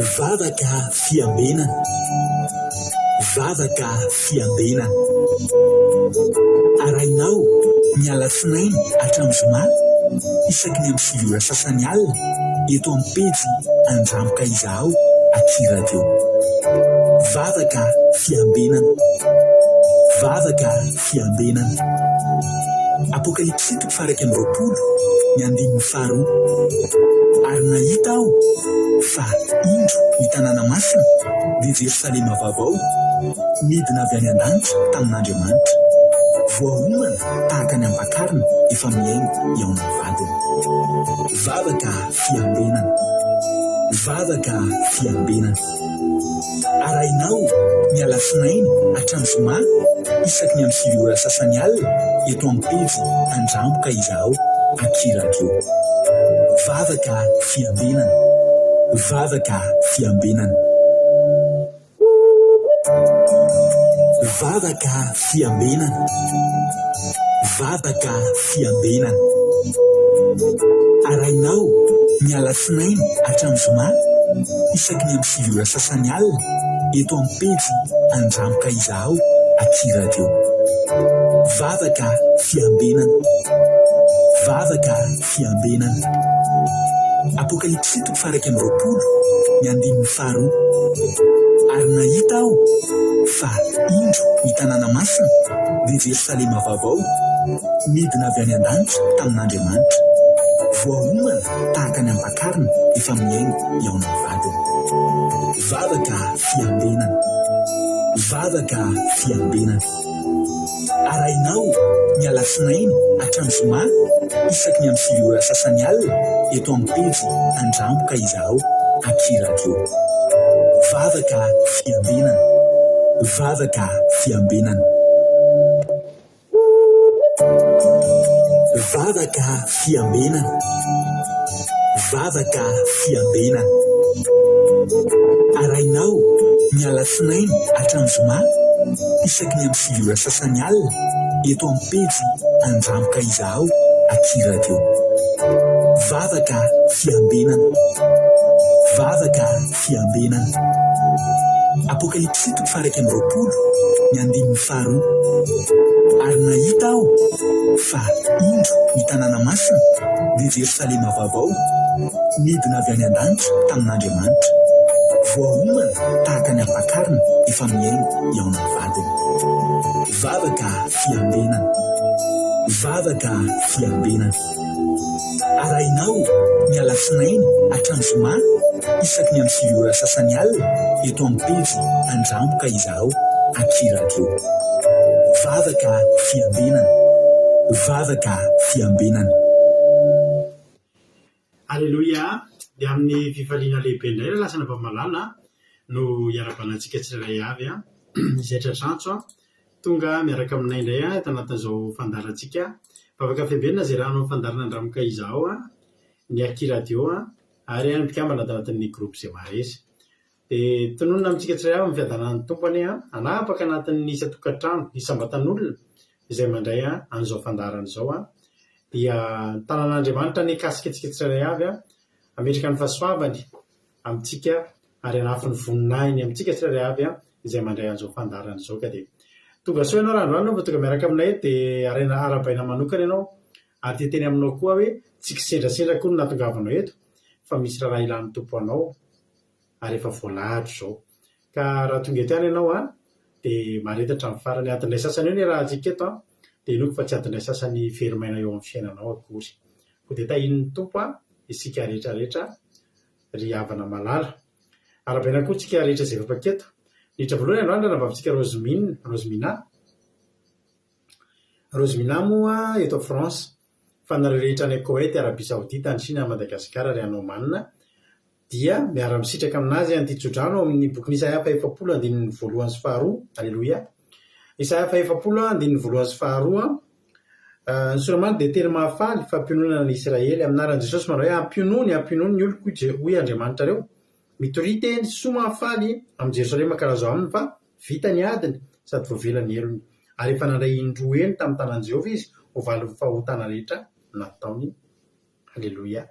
Vavaka fiambenana. Vavaka fiambenana. Arainao miala sinainy hatramin'ny zoma isaky ny amin'ny sivy ora sasany alina eto amin'ny pejy Andramoka izaho aty radio. Vavaka fiambenana. Vavaka fiambenana. Apokalipsy 1:20 ny 15. Ary nahita aho fa indro ny tanàna masina dia Jerosalema vaovao midina avy any an-danitra tamin'Andriamanitra, voahomana tahaka ny ampakarina efa miaingo eo amin'ny vadiny. Vavaka fiambenana. Vavaka fiambenana. Arainao miala sinainy hatramin'ny zoma isaky ny amin'ny sivy ora sasany alina eto amin'ny pejy Andramoka izaho aty radio. Vavaka fiambenana. Vavaka fiambenana. Vavaka fiambenana. Vavaka fiambenana. Arainao miala sinainy hatramin'ny zoma isaky ny amin'ny sivy ora sasany alina eto amin'ny pejy Andramoka izaho aty radio. Vavaka fiambenana. Vavaka fiambenana. Apokalipsy 1:20 ny 15. Ary nahita aho fa indro ny tanàna masina dia Jerosalema vaovao midina avy any an-danitra tamin'Andriamanitra, voahomana tahaka ny ampakarina efa miaingo eo amin'ny vadiny. Vavaka fiambenana. Vavaka fiambenana. Arainao miala sinainy hatramin'ny zoma isaky ny amin'ny sivy ora sasany alina eto amin'ny pejy Andramoka izaho aty radio. Vavaka fiambenana. Vavaka fiambenana. Vavaka fiambenana. Vavaka fiambenana. Arainao miala sinainy hatramin'ny zoma isaky ny amin'ny sivy ora sasany alina eto amin'ny pejy Andramoka izaho aty radio. Vavaka fiambenana. Vavaka fiambenana. Apokalipsy 1:20 ny 15. Ary nahita aho fa indro ny tanàna masina dia Jerosalema vaovao midina avy any an-danitra tamin'Andriamanitra, voahomana tahaka ny ampakarina efa miaingo eo amin'ny vadiny. Vavaka fiambenana. Vavaka fiambenana. Arainao miala sinainy hatramin'ny zoma isaky ny amin'ny sivy ora sasany alina eto amin'ny pejy Andramoka izaho aty radio. Vavaka fiambenana. Vavaka fiambenana. Alleluia. Dia amin'ny fifaliana lehibe indray lasana mpamalala no iarabanantsika tsirairay avy izay tratranto tonga miaraka aminay indray tanatin'izao fandarantsika vavaka fiambenana izay rano amin'ny fandarana Andramoka izaho ny aty radio ary any mpikambana tanatin'ny groupe izay maharesy. Dia tononona amintsika tsirairay avy amin'ny fiadanan'ny tompony anapaka anatin'ny isa-tokantrano isambatan'olona izay mandray an'izao fandarana izao dia tanàn'Andriamanitra ny kasika antsika tsirairay avy ametraka ny fahasoavany amintsika ary anafin'ny voninahiny amintsika tsirairay avy izay mandray an'izao fandarana izao. Ka dia tonga so ianao randroany fa tonga miaraka aminay dia arena arabaina manokana ianao ary teteny aminao koa hoe tsy kisendrasendra koa no nahatongavanao eto fa misy raha ilan'ny tompo anao ary efa voalahatra izao. Ka raha tonga eto ihany ianao dia maretatra amin'ny farany atindray sasany eo ny raha antsika eto dia inoko fa tsy atindray sasany verimaina eo amin'ny fiainanao akory. Ko dia tahin'ny tompo isika rehetrarehetra ry havana malala. Arabaina koa tsika rehetra izay fapaketo. Nitra voalohany androany nambavitsika Rosemina moa eto France fa nareo rehetra any Koweït, Arabia Saodita, any Chine, Madagasikara ary any Oman dia miara-misitraka aminazy an'ity tsodrano amin'ny boky Isaia 40:1-2. Alleluia. Isaia 40:1-2. Ny soramany dia teny mahafaly fampiononana ny Israely aminaran'i Jesosy manao hoe ampionono ny oloko hoy Andriamanitra reo. Mitority soa mahafaly amin'ny Jerosalema karaha zao aminy fa vita ny adiny sady voavelany elony. Ary efa nandray indroa eny tamin'ny tanan'i Jehovah izy ho valy fahotana rehetra nataony. Alleluia.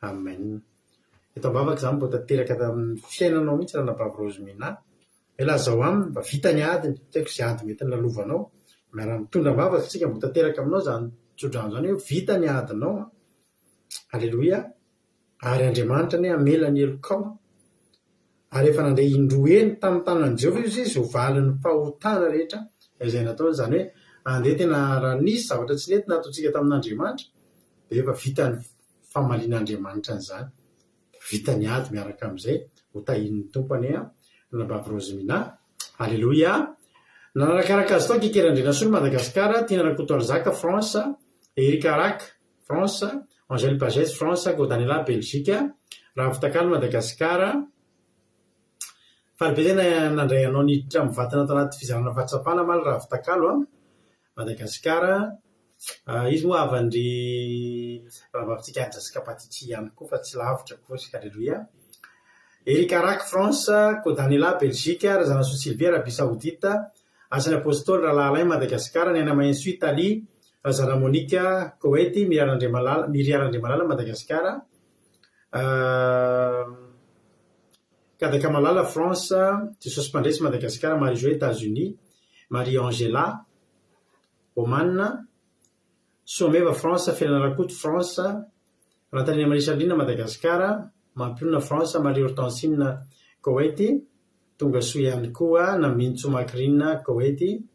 Amen. eto ambavaka izany mbo tanteraka tamin'ny fiainanao mihitsy raha nabavy Rozimina elazao aminy mba vita ny adiny taiko izay ady mety ny lalovanao miara-mitondra ambavaka tsika mbo tanteraka aminao zany tsodrano zany hoe vita ny adinao aleloia ary Andriamanitra ny amela ny elokao ary efa nandray indroeny tamin'ny tanan'i Jehovah izy ho valin'ny fahotana rehetra izay nataony zany hoe andeha tena raha nisy zavatra tsy nety nataontsika tamin'Andriamanitra dia efa vita ny famalian'Andriamanitra an'izany vita ny ady miaraka amin'izay ho tahin'ny tompony nabavy Rozimina aleloia nanarakaraka azy tao Kekerandrena Soly Madagasikara Tianarakotoary Zaka France Erika Rak France Angèle Pagès France Godaniela Belgique Ravitakalo Madagasikara faripetena nandray anao niditra amin'ny vatana tao anaty fizarana fahatsapana maly Ravitakalo Madagasikara izy moa avandry rahavavitsika Andrasikapatity ihany koa fa tsy lavitra koa aleloia Erika Rak France Godaniela Belgique Razanaso Sylvie Arabie Saoudite Asany Apôstôly Rahalalay Madagasikara Nena Mainso Italie Razana Monika Koweït Miriarandriamalala Madagasikara Kadaka Malala France Jesosy Mpandresy Madagasikara Marie Joe États-Unis Marie Angela Oman Someva France Fianaranakoto France Rantanina Marie Charline Madagasikara Mampionina France Marie Hortensine Koweït tonga soa ihany koa Namintso Makrina Koweït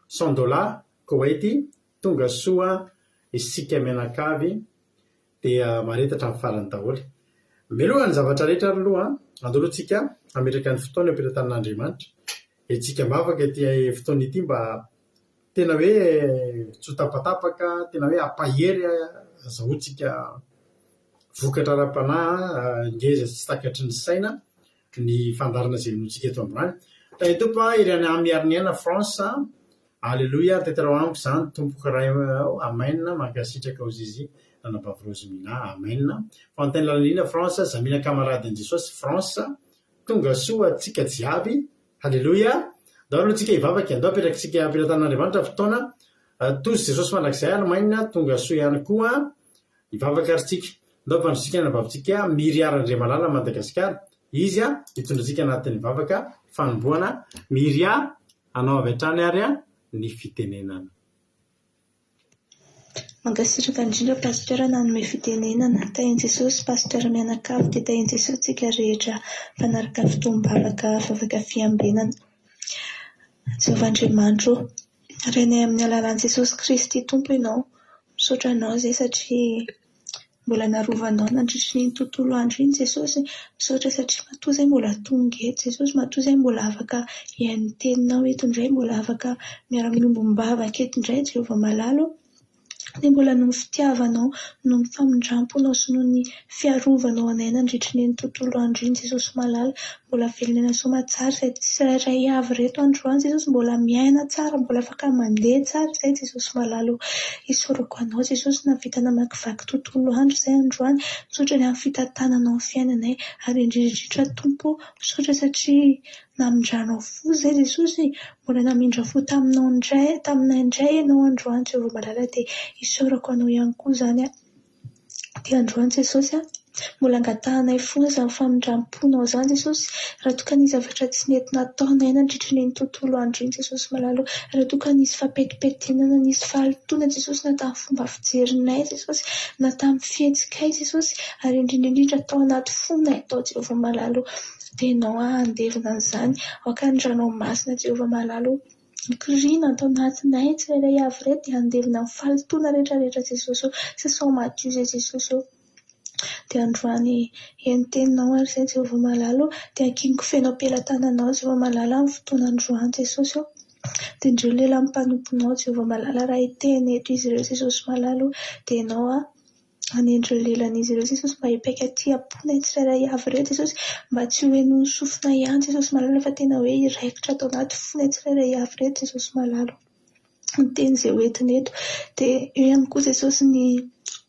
Sandola Koweït tonga soa isika menakavy dia maretatra amin'ny farany daholo meloha ny zavatra rehetra aloha andolotsika ametraka ny fotoana ampetratan'Andriamanitra etsika mavaka ity fotoana ity mba tena hoe tsy tapatapaka tena hoe ampahery azahoantsika vokatra ara-panahy ngeza tsy takatry ny saina ny fandarana izay notsika eto ambany tany tompo irany miariniana France aleloia tetera amiko izany tompoka ray amen mankasitraka ao zizy nanabavy Rozimina amen fantany lalaliana France Zamina Kamaradin Jesosy France tonga soa atsika jiaby aleloia daholo atsika hivavaka andao apetraksika ampetratan'Andriamanitra fotoana tozy Jesosy mandrakizay Allemagne tonga soa ihany koa hivavaka arytsika andao mpandrotsika nabavitsika Miriarandriamalala Madagasikara izy hitondratsika anatin'ny vavaka fanomboana Miria anao avy hatrany ary ny fitenenana Mankasitraka indrindra pasteur nanome fitenenana tahin'i Jesosy pasteur mianakavy dia tahin'i Jesosy tsika rehetra mpanaraka fitombavaka vavaka fiambenana Jehovah-Andriamanitra renay amin'ny alalan'i Jesosy Kristy tompo ianao misaotra anao izay satria mbola narovanao nandritry ny tontolo andro iny Jesosy misaotra satria matoa izay mbola tonga eto Jesosy matoa izay mbola afaka hihaino ny teninao eto indray mbola afaka miara-miombom-bavaka eto indray Jehovah malalo dia mbola noho ny fitiavanao noho ny famindramponao sy noho ny fiarovanao anay nandritry ny tontolo andro iny Jesosy malala mbola velona soma tsara izay tsirairay avy reto androany Jesosy mbola miaina tsara mbola afaka mandeha tsara izay Jesosy malalo isorako anao Jesosy navita namakivaky tontolo andro izay androany misaotra ny amin'ny fitantananao ny fiainanay ary indrindrindrindra tompo misaotra satria namindranao fo izay Jesosy mbola namindra fo taminay indray ianao androany Jehovah malala dia isorako anao ihany koa izany dia androany Jesosy mbola angatahanay foana izany famindramponao izany Jesosy raha toa ka nisy zavatra tsy nety nataonay nandritry ny tontolo andro iny Jesosy malalo raha toa ka nisy fampetipetianana nisy fahalitoana Jesosy na tamin'ny fomba fijerinay Jesosy na tamin'ny fihetsikay Jesosy ary indrindrindrindra tao anaty fonay tao Jehovah malalo dia ianao andevina an'izany aoka ny ranao masina Jehovah malalo mikoriana atao anatinay tsirairay avy reto dia andevina amin'ny fahalitoana rehetrarehetra Jesosy sasao madio izay Jesosy dia androany eny teninao ary izay Jehovah malalo dia ankingo fenao am-pelatananao Jehovah malala amin'ny fotoana androany Jesosy dia indreo lehilahy mpanomponao Jehovah malala raha hiteny eto izy ireo Jesosy malalo dia ianao anendreo lelan'izy ireo Jesosy mba hipaika aty ampona tsirairay avy ireo Jesosy mba tsy ho eno sofina ihany Jesosy malalo fa tena hoe iraikitra atao anaty fona tsirairay avy ireo Jesosy malalo ny teny izay hoentiny eto dia eo ihany koa Jesosy ny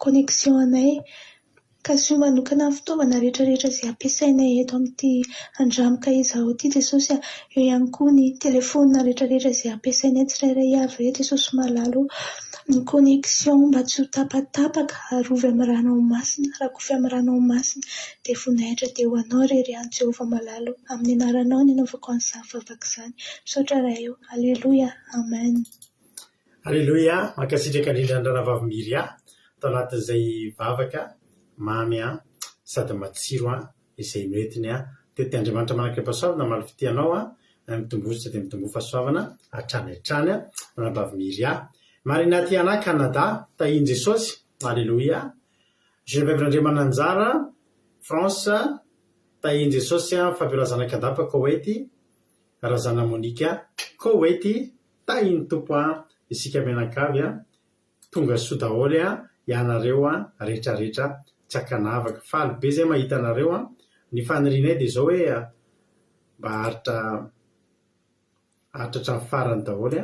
connexion anay ka sy manokana ny fitaovana rehetrarehetra izay ampiasainay eto amin'ity andramika izao ity Jesosy eo ihany koa ny telefona rehetrarehetra izay ampiasainay tsirairay avy eto Jesosy malalo ny connexion mba tsy ho tapatapaka arovy amin'ny rano masina rakofy amin'ny rano masina dia voninahitra dia ho anao rery any Jehovah malalo amin'ny anaranao ny anaovako an'izany vavaka izany misaotra raha eo aleloia amen. Aleloia, mankasitraka indrindra vavimiry tao anatin'izay vavaka mamy sady matsiro izay noentiny tety Andriamanitra manakira pasoavana maly fitianao mitombotsy dia mitombo fahasoavana hatrany hatrany manao vavimiry marina ty Canada tahiny Jesosy aleloia. Genevève mananjara France tahiny Jesosy fampirazana kadapa Koweity razana Monika Koweity tahiny tompo isika menakavy tonga soa daholo ianareo rehetrarehetra tsy akanavaka faly be zay mahita anareo ny fanirinay dia zao hoe mba haritra hatrany farany daholo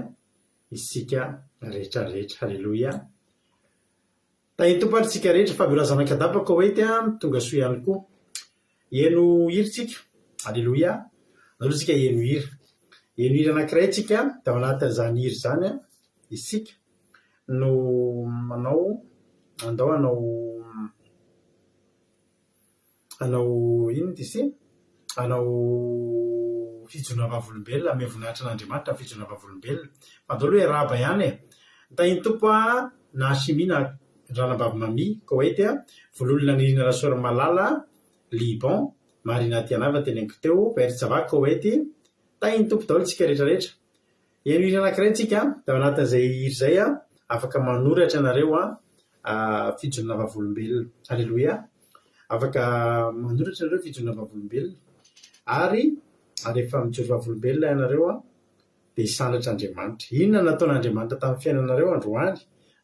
isika rehetrarehetra aleloia. Tahiny tompo ary tsika rehetra fahaberazana kadapa Koweity tonga soa ihany koa eno hiry tsika aleloia nalotsika eno hiry anankiray tsika da ao anatin'izany hiry zany isika no manao andao anao ino tisy anao fijona vavolombelona ame voninahitra an'Andriamanitra fijona vavolombelona fadolo hoe raba ihany tahiny tompo na simina ranam-bavy-mami Koweity vololona nirina rasory malala Liban marina tianava teneniko teo Bersava Koweity tahiny tompo daholo tsika rehetrarehetra eno hiry anankiray tsika da ao anatin'izay hiry zay afaka manoratra anareo fijona vavolombelona aleloia afaka manoratra anareo fijona vavolombelona ary rehefa mijoro vavolombelona ianareo dia hisandratra Andriamanitra inona nataon'Andriamanitra tamin'ny fiainanareo androany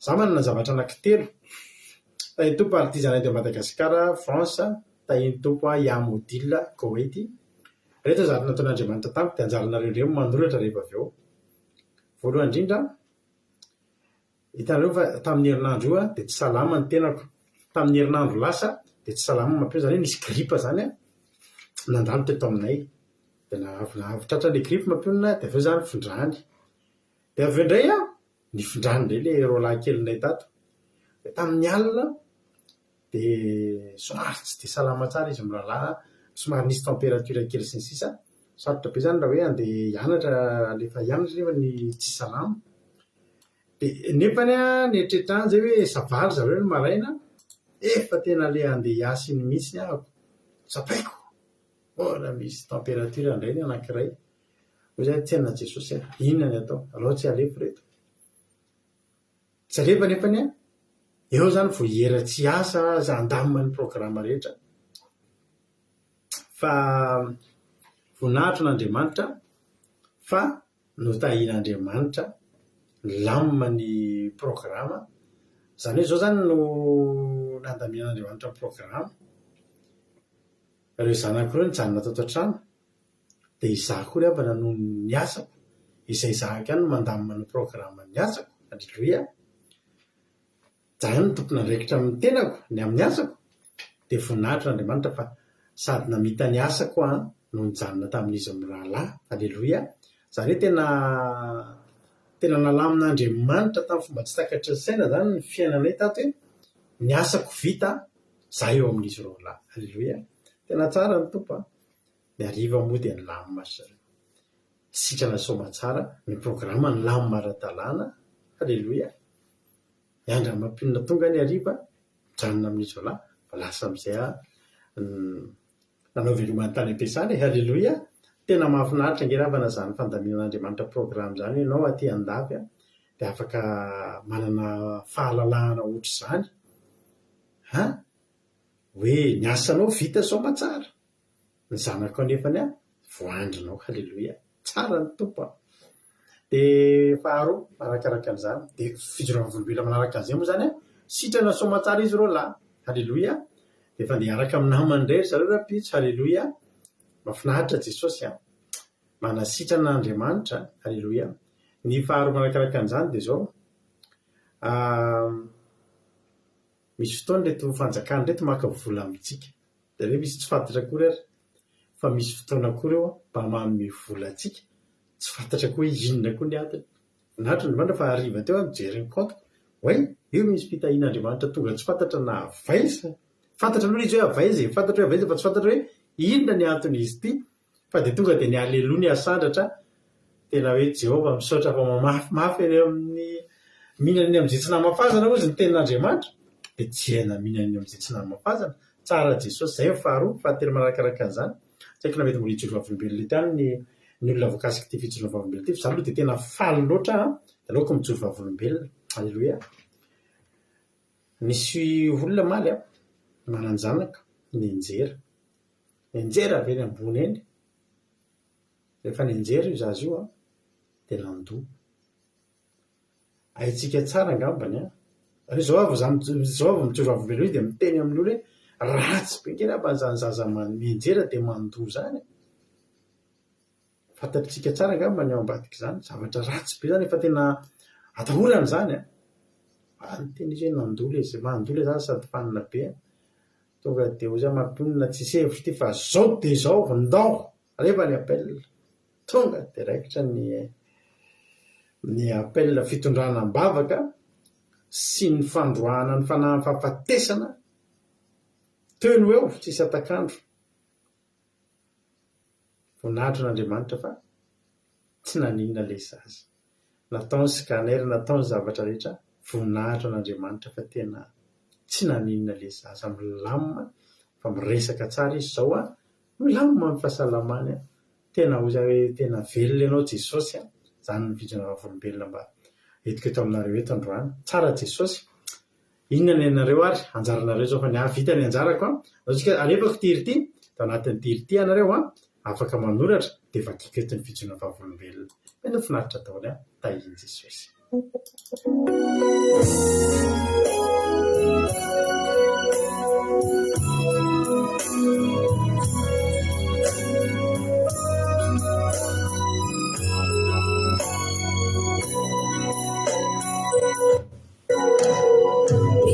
za manana zavatra anankitelo tahiny tompo artizanay de Madagasikara France tahiny tompo Yamodila Koweity rehetra zavatra nataon'Andriamanitra tamiko dia anjaranareo ireo manoratra rehefa avy eo. Voalohany indrindra hitanareo fa tamin'ny herinandro io dia tsy salama ny tenako tamin'ny herinandro lasa dia tsy salama mampio zany hoe nisy gripa zany nandalo teto aminay dia nahavitratra le gripa mampiona dia avy eo zany fondrany dia avy eo indray ny fondrany indray le roalahy kelinay tato dia tamin'ny alina dia somary tsy dia salama tsara izy mirahalahy somary nisy température kely sy ny sisa sarotra be zany raha hoe andeha hianatra lefa hianatra nefa ny tsy salama dia nefany nieritreritany zay hoe zavaly zareo ny maraina efa tena le andeha hiasy iny mihitsy ahako sapaiko na misy température indray ny anankiray ho zay tena Jesosy inona ny atao aloha tsy alefo reto tsy alefa nefany eo zany vo hiera tsy asa za andamina ny programa rehetra fa voninahitro n'Andriamanitra fa notahian'Andriamanitra lamima ny programa zany hoe zao zany no nandaminan'Andriamanitra ny programa ireo zanako ireo nijanona tato an-trano dia izaho koa rehefa nanohy ny asako izay zahako ihany no mandamina ny programa ny asako aleloia zany no tompona andraikitra amin'ny tenako ny amin'ny asako dia voninahitro n'Andriamanitra fa sady namita ny asako no nijanona tamin'izy amin'ny rahalahy aleloia zany hoe tena nalamin'Andriamanitra tamin'ny fomba tsy takatry ny saina zany ny fiainanay tato hoe ny asako vita za eo amin'izy roalahy aleloia tena tsara ny tompo ny ariva moa dia ny lamima zareo sitrana soma tsara ny programa ny lamima ara-dalàna aleloia miandra mampinona tonga ny ariva mijanona amin'izy roalahy fa lasa amin'izay nanao velomany tany ampiasany aleloia tena mahafinaritra angeravana zany fandaminan'Andriamanitra programa zany ianao aty andafy dia afaka manana fahalalahana ohatra izany hoe ny asanao vita soma tsara ny zanako anefany voandrinao aleloia tsara ny tompo dia faharoa marakaraka an'izany dia fijoroana volombelona manaraka an'izay moa zany sitrana soma tsara izy roalahy aleloia dia efa andeha araka amin'ny namany indray zareo rapitso aleloia mahafinaritra Jesosy manasitran'Andriamanitra aleloia ny faharoa marakaraka an'izany dia zao misy fotoana reto fanjakana reto maka vola amintsika dia hoe misy tsy fantatra akory ary fa misy fotoana akory eo mba manome vola antsika tsy fantatra koa hoe inona koa ny antony nahatra Andriamanitra fa hariva teo mijery ny compte hoe io misy fitahian'Andriamanitra tonga tsy fantatra na avaiza fantatra aloha izy hoe avaiza fantatra hoe avaiza fa tsy fantatra hoe inona ny antony izy ity fa dia tonga dia ny aleloha ny asandratra tena hoe Jehovah misaotra fa mamafimafy eny amin'ny mihinana eny amin'ny jitsina mafazana ozy ny tenin'Andriamanitra dia tsy haina mihinana eny amin'ny jitsina mafazana tsara Jesosy zay faharoa fahatelo manakaraka an'izany tsy haiko na mety mbola hijoro vavolombelona eto ihany ny olona voakasika ity fijoro vavolombelona ity fa izany aloha dia tena faly loatra dia aleoko mijoro vavolombelona alleloia nisy olona maly mananjanaka nenjera avy eny ambony eny rehefa nenjera io zazy io dia nandoa haitsika tsara angambany zao avy mijoro vavolombelona io dia miteny amin'ny olo hoe ratsy be kely aby an'izany zaza menjera dia mandoa zany fantatritsika tsara angambany ao ambadika izany zavatra ratsy be zany efa tena atahorana zany ny teny izy hoe mandoa ilay zany sady fanina be tonga dia ho zay mampionina tsisy hevitra ity fa zao dia zao ndao rehefa ny appel tonga dia raikitra ny appel fitondrana am-bavaka sy ny fandroahana ny fanahy fahafatesana teny eo tsisy atakandro voninahitra n'Andriamanitra fa tsy naninona ilay zaza nataony scanner nataony zavatra rehetra voninahitra n'Andriamanitra fa tena tsy naninona ilay zaza milamina fa miresaka tsara izy zao milamina amin'ny fahasalamany tena ho zay hoe tena velona ianao Jesosy zany ny vijona vavolombelona mba etiko eto aminareo eto androany tsara Jesosy inona ny anareo ary anjaranareo zao fa ny vita ny anjarako atsika alefako tirity da anatin'ny tirity anareo afaka manoratra dia vakiko eto ny vijona vavolombelona mena finaritra daholy tahiny Jesosy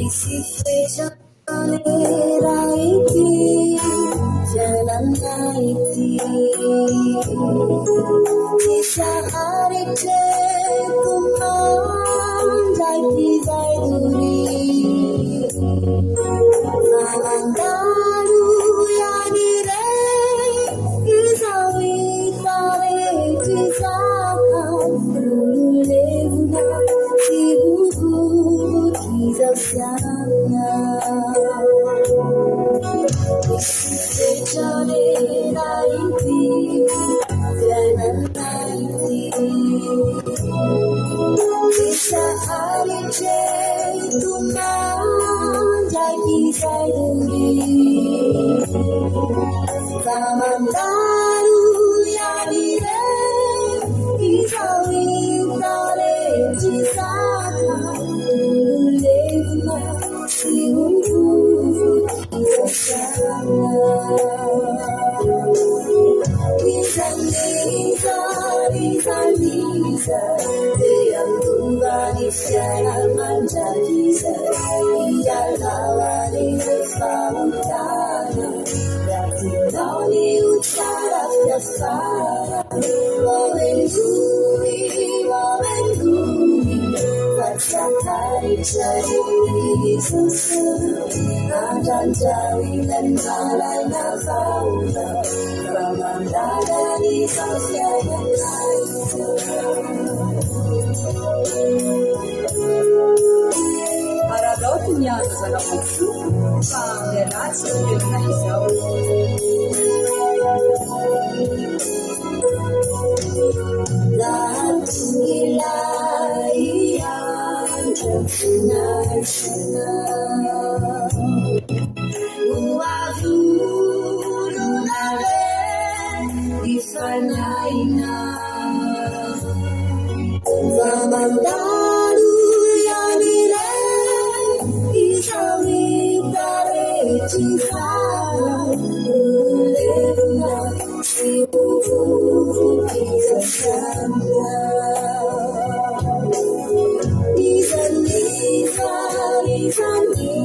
Isi fejanera iti janana iti Sisa hari cekumandai kizai duri Malandaru yanire kizawi tare kizakan Lulevna sibuku kizasyana Isi fejanera iti janana iti Sisa hari cekumandai kizai duri Kamandaru yanire kizawi tare kizakan Lulevna sibuku kizasyana Bisa yang tumbani siaran manjadisa ia lawani sefautana Datinoni utara fiasara Wawendui Fatsakari cari susu Adan jari dan malai nafauna Ramandani sasya yang lain Aradao tuniaza zanamatsu fa mialatsy tena izao Lahatsilay andro finarsana Uavulunale ifanaina Vamandaru yanire isawitare chisara Ulevna sibuku kizasyana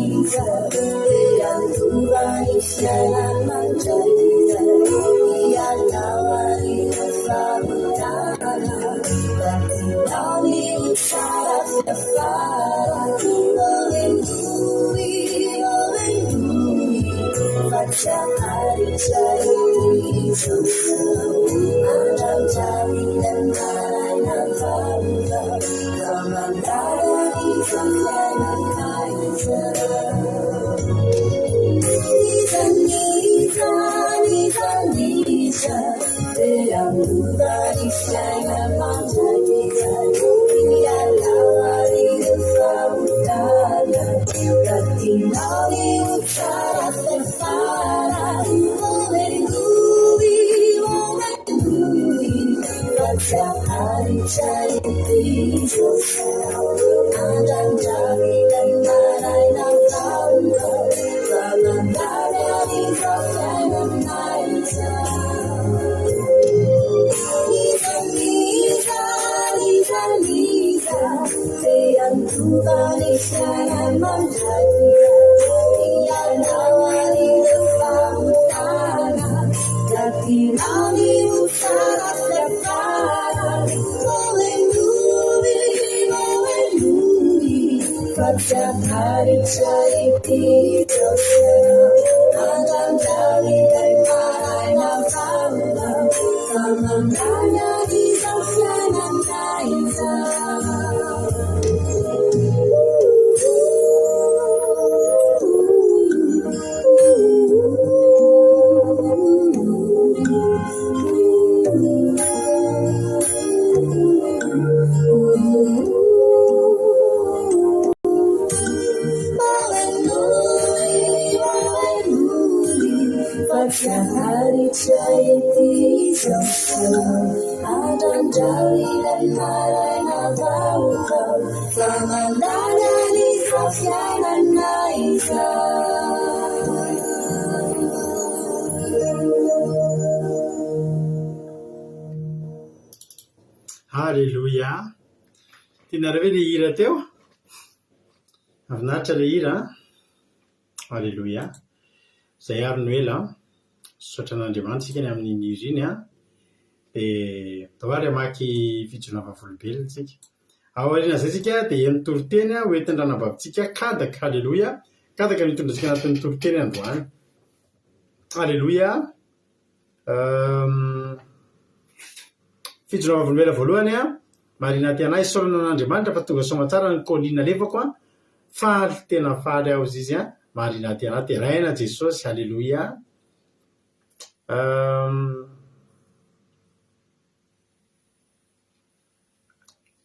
Nisa Halleloia. Tianareo ve le hira teo? Avinaritra le hira. Halleloia. Zay ary noela sotra an'Andriamanitra sika ny amin'ny hira iny dia tawary amaky fijona vavolobelona tsika. Aoriana zay tsika dia nitoroteny hoentin-dranam-bavintsika kadaka. Halleloia. Kadaka nitondratsika anatin'ny toroteny androany. Halleloia. Fijona vavolobelona voalohany marina tiana isaorana an'Andriamanitra fa tonga somatsara ny kolina lefako faly tena faly ao izy marina tiana teraina Jesosy. Halleloia.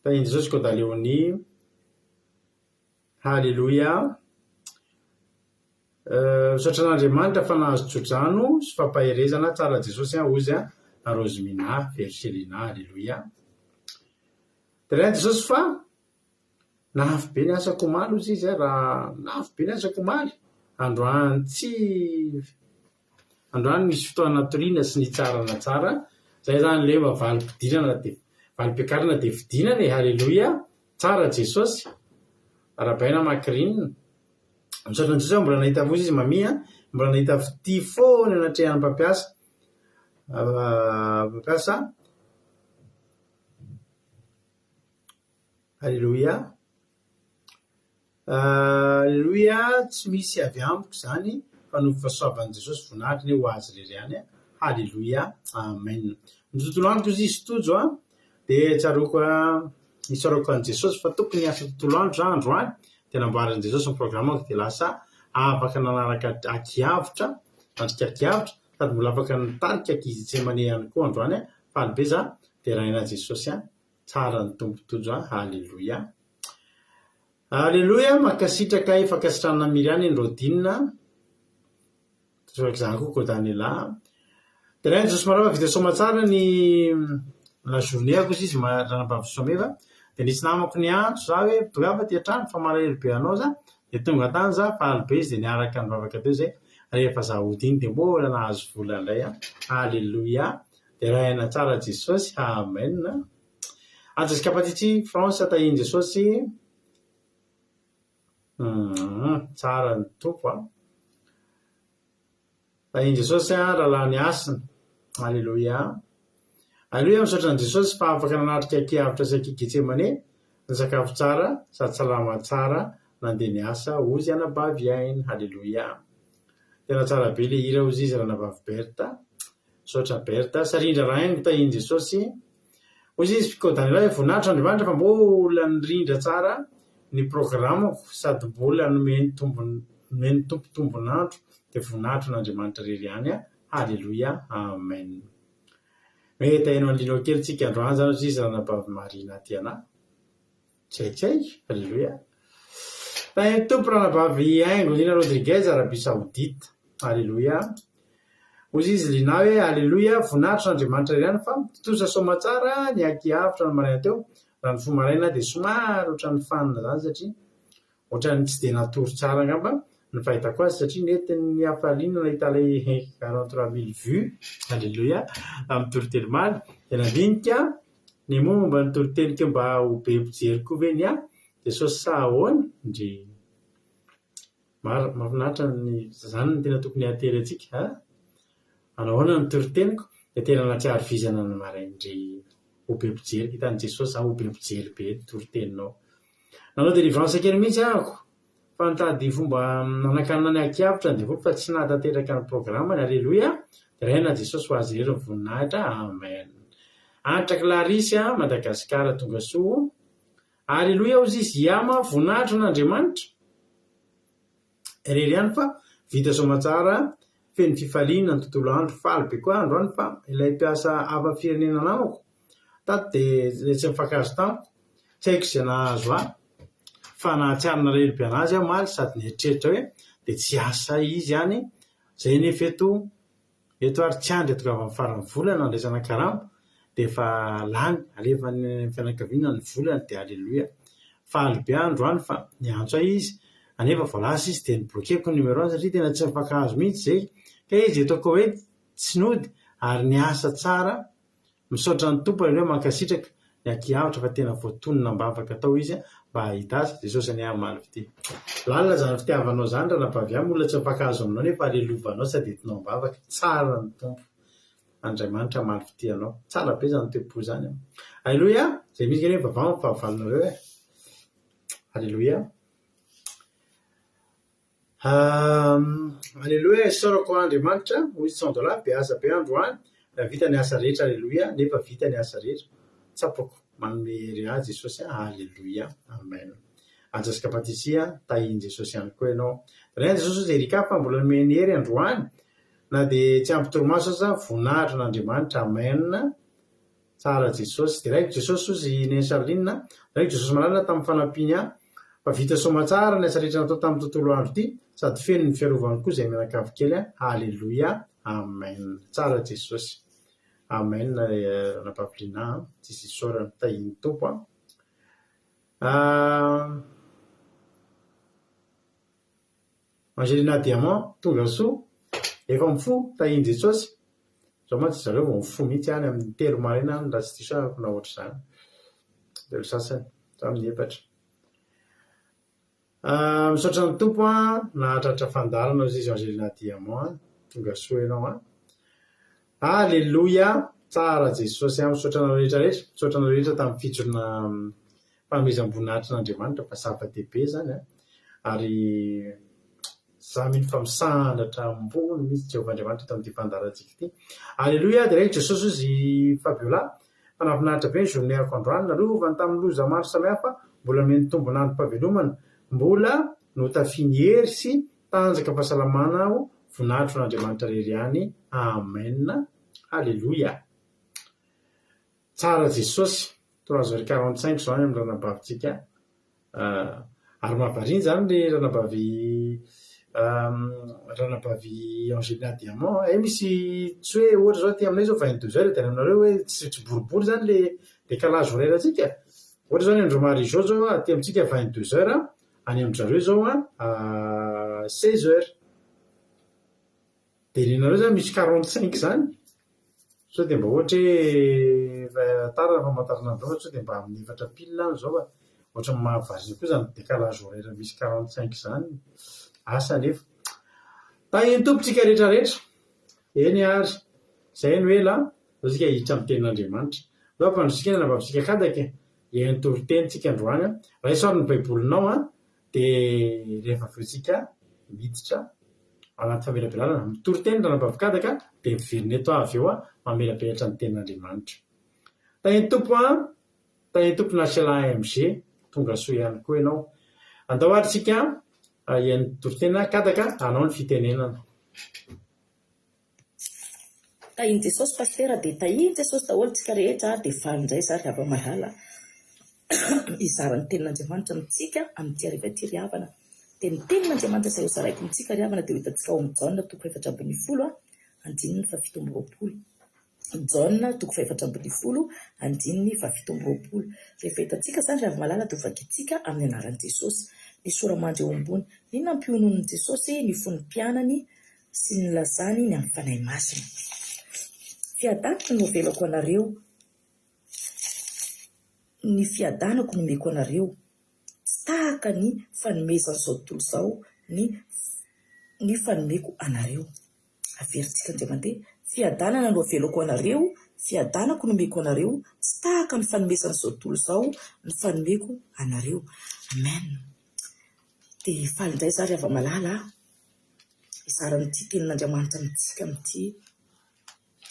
Tainy Jesosy koa daleony. Halleloia. Misaotra an'Andriamanitra fa nahazo tsodrano sy fampaherezana tsara Jesosy ozy Rozmina Verselina. Halleloia. Teraina Jesosy fa nafy be ny asako omaly ozy izy raha nafy be ny asako omaly androany misy fotoana toriana sy nitsarana tsara zay zany le valim-pidirana dia valim-piakarana dia vidinana. Halleloia. Tsara Jesosy arabaina makirinina misaotra ny Jesosy mbola nahita vozy izy mamia mbola nahita fity foana anatrehany mpampiasa Halleloia. Halleloia. Tsy misy avy amiko zany fa no fahasoavan'i Jesosy voninahitra ny ho azy reriany. Halleloia. Amen. Ny tontolo andro izy tojo dia tsaroko an'i Jesosy fa tokony asa tontolo andro za androany dia namboarin'i Jesosy ny programmako dia lasa afaka nanaraka akiavitra nandrika akiavitra sady mbola afaka nitarika Getsemane ihany koa androany faly be za dia raina Jesosy tsara ny tompo tojo. Halleloia. Halleloia. Makasitraka efakasitrana miriany ny rodinina tsoaka izany koa Daniela. Dia raina Jesosy marava vita somatsara ny la journée ako izy ranam-bavy dia nisy namako ny antso za hoe tonga ty an-trano fa malahelo be anao za dia tonga tany za faly be izy dia niaraka ny vavaka teo zay rehefa za ody iny dia mbola nahazo vola indray. Halleloia. Dia raina tsara Jesosy. Amen. Anjasika patitsy France tahiny Jesosy tsara ny tompo tahiny Jesosy rahalany ny asiny. Alleluia. Alleluia. Misaotra ny Jesosy fa afaka nanatrika kiavitra saky Getsemane ny sakafo tsara sady salama tsara nandeha ny asa ozy anabavy ainy. Alleluia. Tena tsara be le hira ozy izy ranabavy Berta. Misaotra Berta sarindra raha haingo tahiny Jesosy. Ozy izy fikodany iray voninahitra Andriamanitra fa mbola nirindra tsara ny programako sady mbola nomeny tompotombonandro dia voninahitra n'Andriamanitra rery ihany. Halleluia. Amen. Mety hainao andrinao kely tsika androany zany ozy izy ranabavy Marina ty anahy. Tsaitsay. Halleluia. Tahiny tompo ranabavy haingo Lina Rodriguez Arabie Saoudite. Halleluia. Ozy izy lina hoe alleluia voninahitra n'Andriamanitra rery ihany fa totoza soma tsara ny ankiavitra ny maraina teo raha ny fomaraina dia somary ohatran'ny fanina zany satria ohatran'ny tsy dia natory tsara angamba ny fahitako azy satria nety hafaliana nahita ilay 43 000 vues. Alleluia. Amin'ny toritely dia nandinika ny momba ny toritely teo mba ho be mpijery koa ve ny Jesosy sa ahoana ndry mahafinaritra zany ny tena tokony hately atsika. Anahoana ny toriteniko dia tena natsiaro vizana ny maraindry ho be mpijery hitany Jesosy ho be mpijery be toriteninao. Nanao délivrance kely mihitsy ahako fa nitady fomba nanakanina ny ankiavitra dia fa tsy nahatateraka ny programa ny Alleluia. Dia raina Jesosy ho azy rery voninahitra. Amen. Anitra Clarisy Madagasikara tonga soa. Alleluia. Ozy izy iama voninahitra n'Andriamanitra rery ihany fa vita somatsara feny fifaliana ny tontolo andro faly be koa andro any fa ilay mpiasa ava firenena namako tato dia tsy mifakazo tamiko tsy haiko izay nahazo fa nahatsiarina lehibe anazy maly sady nietreritra hoe dia tsy asa izy any zay nefa eto ary tsy andry eto amin'ny farany volana andraisana karama dia efa lany alefa ny fianakaviana ny volana dia alleluia. Faly be andro any fa niantso izy anefa voalasa izy dia nibloqueko numéro 1 satria tena tsy mifakazo mihitsy zay. Ka izy ataoko hoe tsy nody ary ny asa tsara misaotra ny tompo ireo mankasitraka ny ankiavitra fa tena voatonona mba afaka atao izy mba hahita azy. Jesosy any amaly fity. Lalina zany fitiavanao zany ranabavy ihany olona tsy mifakazo aminao nefa alelovanao sady entinao mba afaka tsara ny tompo. Andriamanitra amaly fity anao. Tsara be zany tempo zany. Alleluia. Zay misy keny vavamo fahavalonareo e. Alleluia. Alleluia. Isaorako Andriamanitra ozy $100 be asa be andro any vita ny asa rehetra. Alleluia. Nefa vita ny asa rehetra tsapako manome hery azy Jesosy. Alleluia. Amen. Anjasika patisia tahiny Jesosy ihany koa ianao. Raha Jesosy zay rikafa mbola nomeny hery androany na dia tsy ampy torimaso aza voninahitra n'Andriamanitra. Amen. Tsara Jesosy. Dia raiko Jesosy ozy nensalinina raiko Jesosy malalina tamin'ny fanampiny fa vita somatsara ny asa rehetra natao tamin'ny tontolo andro ity sady feno ny fiarovany koa zay mianakavy kely. Alleluia. Amen. Tsara Jesosy. Amen. Napaviliana tsisy isaorana tahiny tompo Angelina Diamant tonga soa efa mifo tahiny Jesosy. Zao mantsy zareo vao mifo mihitsy any amin'ny 3 maraina any raha tsy disako na ohatry zany. Dia sasany tamin'ny 4. Misaotra ny tompo nahatratra fandalana ozy izy Angelina Diamant tonga soa ianao Alleluia. Tsara Jesosy misaotra anao rehetrarehetra. Misaotra anao rehetra tamin'ny fijorona fanomezam-boninahitra n'Andriamanitra fa zava-dehibe zany ary za mino fa misandatra ambony misy Jehovah-Andriamanitra tamin'ity fandarantsika ity. Alleluia. Dia raiko Jesosy ozy Fabiola fanafinaritra be ny journéako androany nalovany tamin'ny loza maro samihafa mbola meny tombonandro mpavelomana mbola notafiny hery sy tanjaka fahasalamana aho voninahitro n'Andriamanitra rery ihany. Amen. Alleluia. Tsara Jesosy. 3h45 zao any amin'ny ranabavitsika ary mahavariana zany le ranabavy Angelina Diamant misy tsy hoe ohatra zao ty aminay zao 22h dia aminareo hoe tsy boribory zany le décalage horaire atsika. Ohatra zao ny andro marizao zao aty amintsika 22h any amin'zareo zao 16h dia nenareo zany misy 45 zany so dia mba ohatra hoe tara famantaranandro so dia mba amin'ny 4 pile any zao ohatra mahavarina koa zany décalage horaire misy 45 zany asa nefa tahiny tompotsika rehetrarehetra eny ary zay no ela zasika hiditra amin'ny tenin'Andriamanitra zao fandrosikana navavitsika kadaka eny toriteny tsika androany raha isoriny baibolinao dia rehefa avetsika miditra anaty famelabelalana mitoriteny raha nabavikadaka dia miverina eto avy eo mamelabelatra ny tenin'Andriamanitra. Tany tompo nasala AMG tonga soa ihany koa ianao andao atritsika eny toriteny kadaka anao ny fitenenana. Tahiny Jesosy pastera dia tahiny Jesosy daholo tsika rehetra dia valindray zary avy malala izarany tenin'Andriamanitra amintsika amin'ity hariva ty riavana dia ny tenin'Andriamanitra izay hozaraiko amintsika riavana dia ho hitantsika ao amin'ny Jaona 4:10 andininy 7:20. Jaona 4:20 andininy 7:20. Rehefa hitantsika zany riavy malala dia hovakitsika amin'ny anaran'i Jesosy. Ny soramandry eo ambony ny nampionon'ny Jesosy ny fony mpianany sy ny lazany ny amin'ny fanahy masina. Fiadanako no velako anareo, ny fiadanako no meko anareo, tsy tahaka ny fanomezana izao tontolo izao ny fanomeko anareo. Averintsika indray mandeha, fiadanana no avelako anareo, fiadanako no meko anareo, tsy tahaka ny fanomezana izao tontolo izao ny fanomeko anareo. Amen. Dia falindray zary ava malala izaran'ity tenin'Andriamanitra amintsika amin'ity.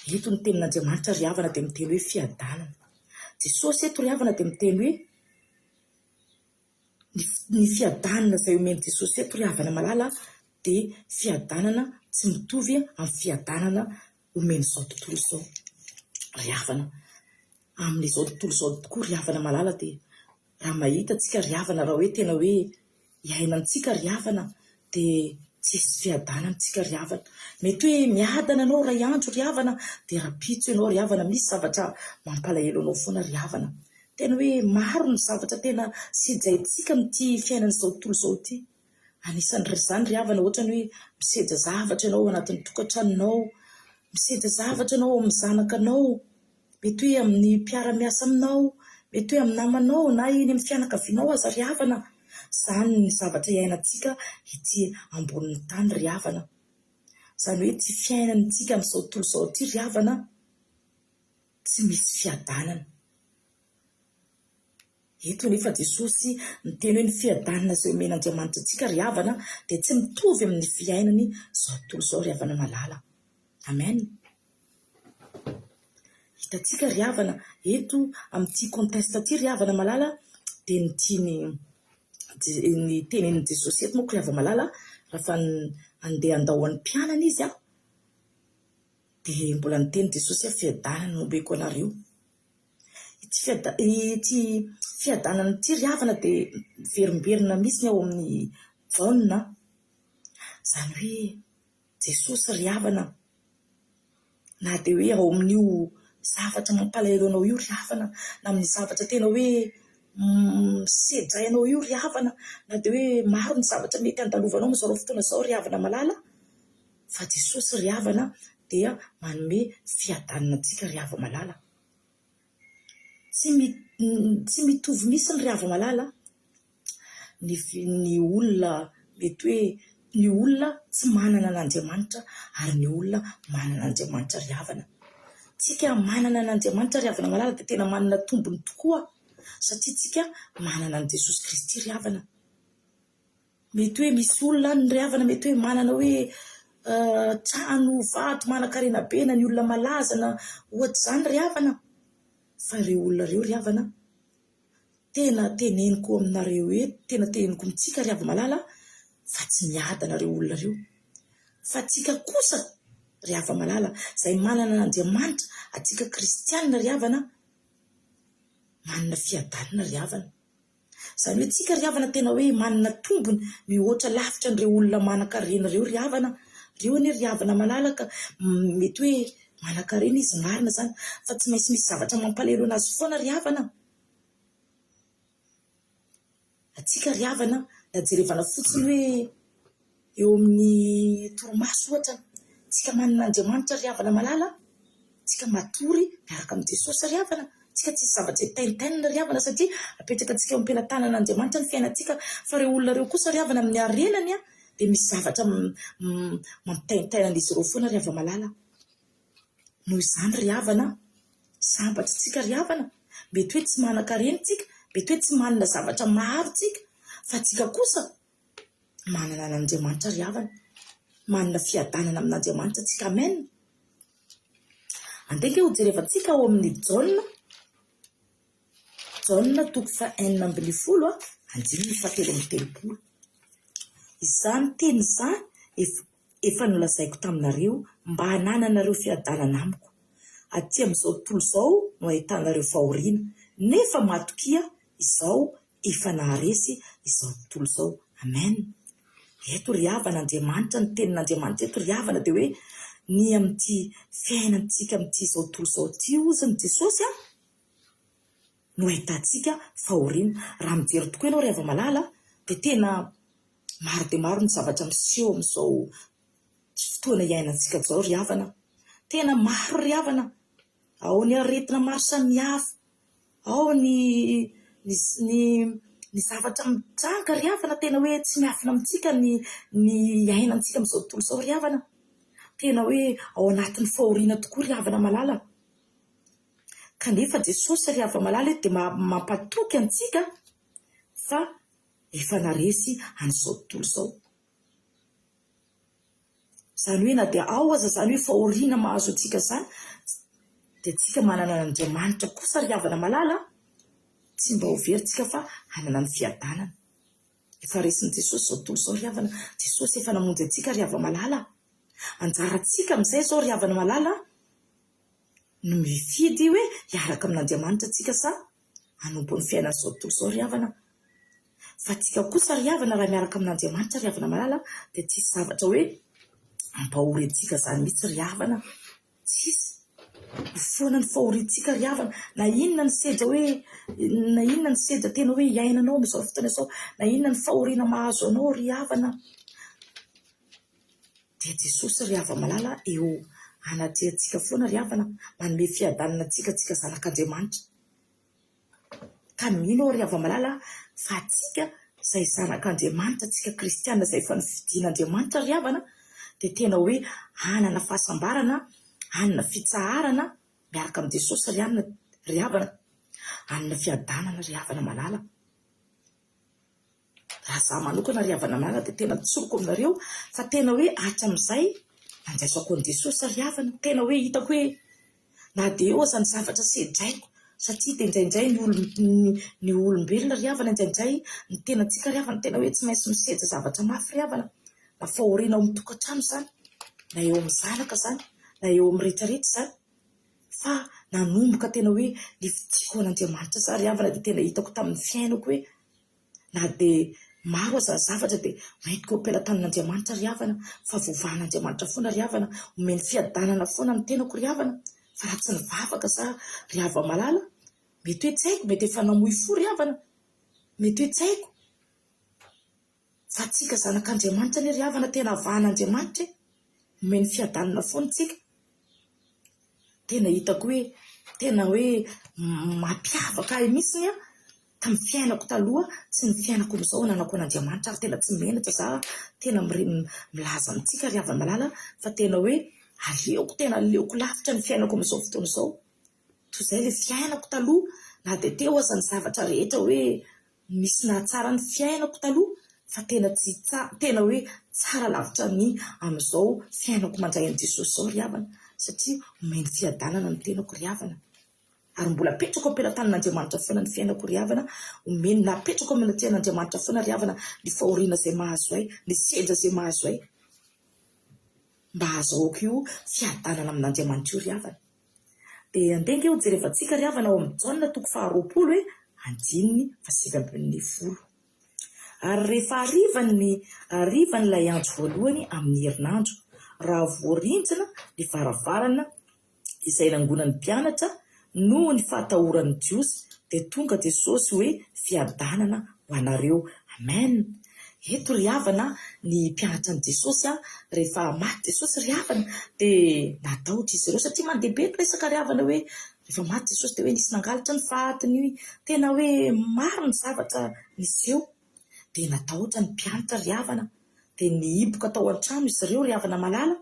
Eto ny tenin'Andriamanitra riavana dia miteny hoe fiadanana. Jesosy eto riavana dia miteny hoe ny fiadanana izay omeny Jesosy eto riavana malala dia fiadanana tsy mitovy amin'ny fiadanana omeny izao tontolo izao. Riavana amin'izao tontolo izao tokoa riavana malala dia raha mahita antsika riavana raha hoe tena hoe iainantsika riavana dia tsy fiadanana antsika riavana. Mety hoe miadana anao ray andro riavana dia rapitso ianao riavana, misy zavatra mampalahelo anao foana riavana. Tena hoe maro ny zavatra tena sejaintsika amin'ity fiainan'izao tontolo izao ity. Anisan'izany riavana ohatra ny hoe misedra zavatra ianao anatin'ny tokantranonao, misedra zavatra ianao amin'ny zanakanao, mety hoe amin'ny mpiara-miasa aminao, mety hoe amin'ny namanao na eny amin'ny fianakavianao aza riavana. Izany ny zavatra iainantsika ity ambonin'ny tany riavana. Izany hoe tsy fiainantsika amin'izao tontolo izao ity riavana tsy misy fiadanana. Eto nefa Jesosy miteny hoe ny fiadanana izay omen'Andriamanitra antsika riavana dia tsy mitovy amin'ny fiainany izao tontolo izao riavana malala. Amen. Hitantsika riavana eto amin'ity contexte ity riavana malala dia ny tenenin' Jesosy eto moa riavana malala raha andeha andao an'ny mpianany izy dia mbola niteny Jesosy fiadanana no omeko anareo. Ity fiadanana ity riavana dia verimberina misy ny ao amin'ny Jaona. Izany hoe Jesosy riavana na dia hoe ao amin'io zavatra mampalahelo anao io riavana, na amin'ny zavatra tena hoe sedrainao io riavana, na dia hoe maro ny zavatra mety andalovanao amin'izao fotoana izao riavana malala, fa Jesosy riavana dia manome fiadanana antsika riavana malala. Tsy mitovy misy ny riavana malala ny olona, mety hoe ny olona tsy manana n'Andriamanitra ary ny olona manana n'Andriamanitra riavana. Tsika manana n'Andriamanitra riavana malala dia tena manana tombony tokoa satria tsika manana an' Jesosy Kristy riavana. Mety hoe misy olona ny riavana, mety hoe manana hoe trano vato manan-karena be na ny olona malaza na ohatra izany riavana. Fa ireo olona ireo riavana tena teneniko aminareo eto, tena teneniko amintsika riavana malala fa tsy miadana ireo olona ireo. Fa tsika kosa riavana malala izay manana n'Andriamanitra, atsika kristianina riavana manana fiadanana riavana. Izany hoe tsika riavana tena hoe manana tombony mihoatra lavitra n'ireo olona manan-karena ireo riavana. Ireo anie riavana malala ka mety hoe manan-karena izy marina izany, fa tsy maintsy misy zavatra mampalahelo anazy foana riavana. Atsika riavana na jerevana fotsiny hoe eo amin'ny toromaso ohatra, tsika manana Andriamanitra riavana malala, tsika matory miaraka amin'ny Jesosy riavana, tsika tsy zavatra taintainina riavana satria apetraka antsika eo am-pilatanana Andriamanitra ny fiainantsika. Fa ireo olona ireo kosa riavana amin'ny arenany dia misy zavatra mampitaintainana izy ireo foana riavana malala. noho izany ry havana sambatra tsika ry havana mety hoe tsy manan-kareny tsika mety hoe tsy manana zavatra maro tsika fa tsika kosa manana an'Andriamanitra ry havana manana fiadanana amin'Andriamanitra tsika amen andeke ho jerevantsika ao amin'ny Jaona toko 9:10 andininy 7:30 izany teny izany efa nolazaiko taminareo mba hanananareo fiadanana amiko aty amin'izao tontolo izao no ahitanareo fahoriana nefa matokia izao efa naharesy izao tontolo izao amen eto ry havana Andriamanitra ny tenin'Andriamanitra eto ry havana dia hoe ny amin'ity fiainantsika amin'ity izao tontolo izao ty ozy ny Jesosy no ahitantsika fahoriana raha mijery tokoa ianao ry hava-malala dia tena maro dia maro ny zavatra miseho amin'izao fotoana iainantsika izao ry havana tena maro ry havana ao ny aretina maro samihafa ao ny zavatra mitranga ry havana tena hoe tsy miafina amintsika ny iainantsika amin'izao tontolo izao ry havana tena hoe ao anatin'ny fahoriana tokoa ry havana malala kanefa Jesosy ry hava-malala dia mampatoky antsika fa efa naresy an'izao tontolo izao izany hoe na dia ao aza izany hoe fahoriana mahazo antsika izany dia tsika manana an'Andriamanitra kosa ry havana malala tsy mba ho verintsika fa hanana ny fiadanana efa resin'i Jesosy izao tontolo izao ry havana Jesosy efa namonjy antsika ry hava-malala anjarantsika amin'izay izao ry havana malala no mifidy hoe hiaraka amin'Andriamanitra tsika sa hanompo ny fiainana izao tontolo izao ry havana fa tsika kosa ry havana raha miaraka amin'Andriamanitra ry havana malala dia tsisy zavatra hoe ampahory antsika izany mihitsy ry havana tsisy foana ny fahoriantsika ry havana na inona ny sedra tena hoe iainanao amin'izao fotoana izao na inona ny fahoriana mahazo anao ry havana dia Jesosy ry hava-malala eo anatrehantsika foana ry havana manome fiadanana tsika zanak'Andriamanitra ka mino ry hava-malala fa tsika izay zanak'Andriamanitra tsika kristianina izay efa nifidian'Andriamanitra ry havana dia tena hoe hanana fahasambarana hanana fitsaharana miaraka amin'i Jesosy ry havana hanana fiadanana ry havana malala raha za manokana ry havana malala dia tena tsoroko aminareo fa tena hoe hatramin'izay anjaisako an'i Jesosy ry havana tena hoe hitako hoe na dia eo aza ny zavatra sedraiko satria dia indraindray ny olombelona ry havana indraindray ny tenantsika ry havana tena hoe tsy maintsy misedra zavatra mafy ry havana na fahoriana ao amin'ny tokantrano izany na eo amin'ny zanaka izany na eo amin'ny rehetrarehetra izany fa nanomboka tena hoe ny fitiako an'Andriamanitra za ry havana dia tena hitako tamin'ny fiainako hoe na dia maro aza ny zavatra dia maitiko ampelantan'Andriamanitra ry havana fa voavahan'Andriamanitra foana ry havana omeny fiadanana foana ny tenako ry havana fa raha tsy nivavaka za ry hava-malala mety hoe tsy haiko mety efa namoy fo ry havana mety hoe tsy haiko fa tsika zanak'Andriamanitra ny ry havana tena avahan'Andriamanitra omeny fiadanana foana tsika tena hitako hoe tena hoe mampiavaka ahy mihitsiny tamin'ny fiainako taloha sy ny fiainako amin'izao nanako an'Andriamanitra ary tena tsy menatra za tena milaza amintsika ry hava-malala fa tena hoe aleoko lavitra ny fiainako amin'izao fotoana izao toy izay ilay fiainako taloha na dia teo aza ny zavatra rehetra hoe misy nahatsara ny fiainako taloha fa tena hoe tsara lavitra ny amin'izao fiainako mandray an'i Jesosy izao ry havana satria omeny fiadanana ny tenako ry havana ary mbola apetrako ampelantan'Andriamanitra foana ny fiainako ry havana omeny napetrako amin'ny ten'Andriamanitra foana ry havana ny fahoriana izay mahazo ahy ny sedra izay mahazo ahy mba ahazoako io fiadanana amin'Andriamanitra io ry havana dia andenge ho jerevantsika ry havana ao amin'ny Jaona toko 20 hoe 9:10 ary rehefa arivany ilay andro voalohany amin'ny herinandro raha voarinjina ny varavarana izay nangonan'ny mpianatra noho ny fahatahoran'ny jiosy dia tonga Jesosy hoe fiadanana ho anareo amen eto ry havana ny mpianatra an'i Jesosy rehefa maty Jesosy ry havana dia natahotra izy ireo satria mandehibe resaka ry havana hoe rehefa maty Jesosy dia hoe nisy nangalatra ny fatiny tena hoe maro ny zavatra niseho dia natahotra ny mpianatra ry havana dia nihiboka tao an-trano izy ireo ry havana malala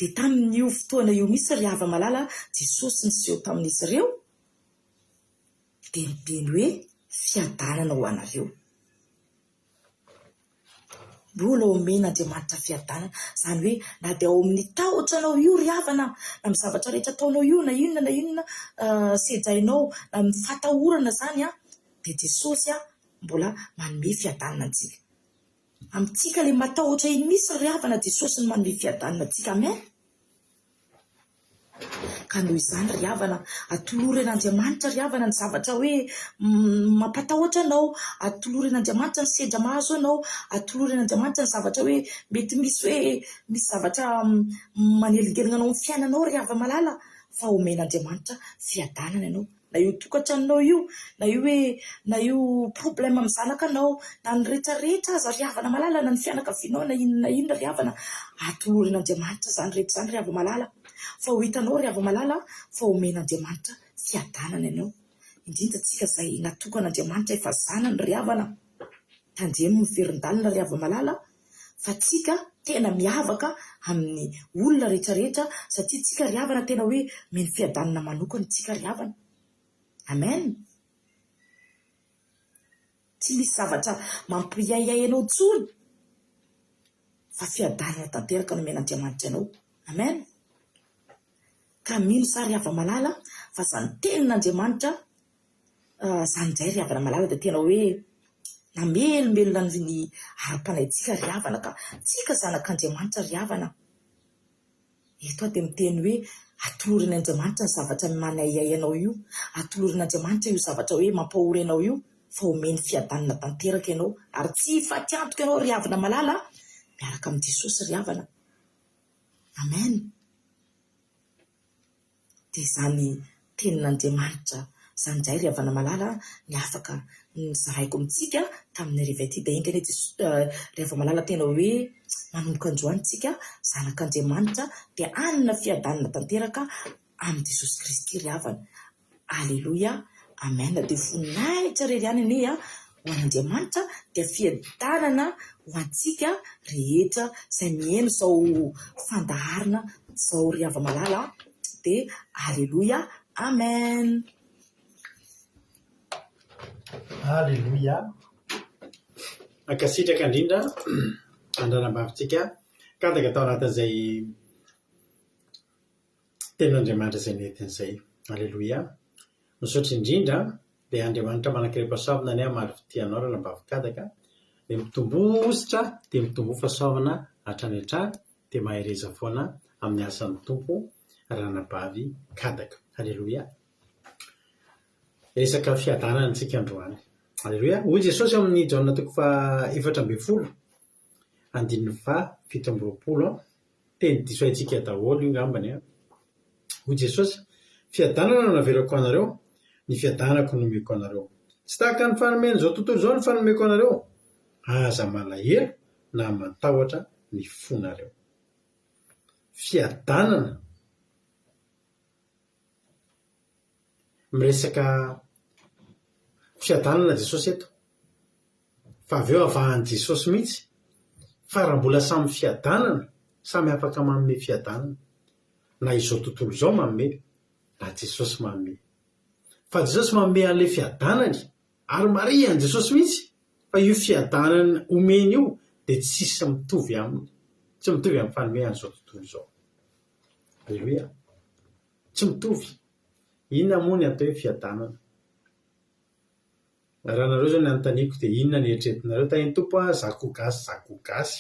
dia tamin'io fotoana io misy ry hava malala Jesosy niseho tamin'izy ireo dia niteny hoe fiadanana ho anareo. Mbola omen'Andriamanitra fiadanana, izany hoe na dia ao amin'ny taotranao io ry havana, na amin'ny zavatra rehetra ataonao io, na inona sejainao, na amin'ny fatahorana zany a, dia Jesosy a mbola manome fiadanana antsika. Amintsika ilay matahotra iny misy ry havana, Jesosy no manome fiadanana antsika. Amen. Ka noho izany ry havana, atoloren'Andriamanitra ry havana ny zavatra hoe mampatahotra anao, atoloren'Andriamanitra ny sedra mahazo anao, atoloren'Andriamanitra ny zavatra hoe mety misy zavatra manelingelina anao amin'ny fiainanao ry hava malala, fa omen'Andriamanitra fiadanana ianao. Na io tokantranonao io, na io problème amin'ny zanakanao, na ny rehetrarehetra aza ry havana malala, na ny fianakavianao, na inona ry havana, atoloren'Andriamanitra zany rehetra zany ry hava malala. Fa ho hitanao ry hava malala fa omen'Andriamanitra fiadanana ianao, indrindra tsika izay natokan'Andriamanitra efa zanany ry havana. Tandremo miverin-dalina ry hava malala, fa tsika tena miavaka amin'ny olona rehetrarehetra satria tsika ry havana tena hoe meny fiadanana manokana tsika ry havana. Amen. Tsy misy zavatra mampiaiyay anao tsony fa fiadanana tanteraka no omen'Andriamanitra ianao. Amen. Ka mino sa ry hava malala fa izany tenin'Andriamanitra izany indray ry havana malala dia tena hoe namelomelona ny ara-panahintsika ry havana, ka tsika zanak'Andriamanitra ry havana. Eto dia miteny hoe atoloren'Andriamanitra ny zavatra manaiyay anao io, atoloren'Andriamanitra io zavatra hoe mampahory anao io, fa omeny fiadanana tanteraka ianao, ary tsy hifaty antoka ianao ry havana malala miaraka amin'ny Jesosy ry havana. Amen. Dia izany tenin'Andriamanitra izany indray ry havana malala ny afaka nizaraiko amintsika tamin'ny hariva ity. Dia ingany ry hava malala tena hoe manomboka androany tsika zanak'Andriamanitra dia anina fiadanana tanteraka amin'ny Jesosy Kristy ry havana. Alleluia. Amen. Dia voninahitra irery ihany anie ho an'Andriamanitra dia fiadanana ho antsika rehetra izay mihaino izao fandaharana izao ry hava malala. Dia alleluia. Amen. Alleluia. Ankasitraka indrindra andranam-bavitsika kadaka tao anatin'izay tenin'Andriamanitra izay nentin'izay. Alleluia. Misaotra indrindra dia Andriamanitra manankiream-pahasoavana ny maro fitianao ranam-bavy-kadaka, dia mitombositra dia mitombo fahasoavana hatrany hatrany, dia mahereza foana amin'ny asan'ny tompo ranam-bavy kadaka. Alleluia. Resaka fiadanana antsika androany. Alleluia. Hoy Jesosy amin'ny Jaona 4:7-7 teny diso antsika daholo io ngambany. Hoy Jesosy, fiadanana no naverako anareo, ny fiadanako no nomeko anareo. Tsy tahaka ny fanomena izao tontolo izao ny fanomeko anareo, aza malahelo na matahotra ny fonareo. Fiadanana. Miresaka fiadanana Jesosy eto, fa avy eo avahan'i Jesosy mihitsy, fa raha mbola samy fiadanana, samy afaka manome fiadanana, na izao tontolo izao manome, na Jesosy manome. Fa Jesosy manome an'ilay fiadanany, ary marian'i Jesosy mihitsy, fa io fiadanana omeny io dia tsisy mitovy aminy, tsy mitovy amin'ny fanome an'izao tontolo izao. Alleluia. Tsy mitovy. Inona moa ny atao hoe fiadanana? Raha nareo zao ny anontaniako dia inona ny eritreretinareo? Tany tompo zako gasy.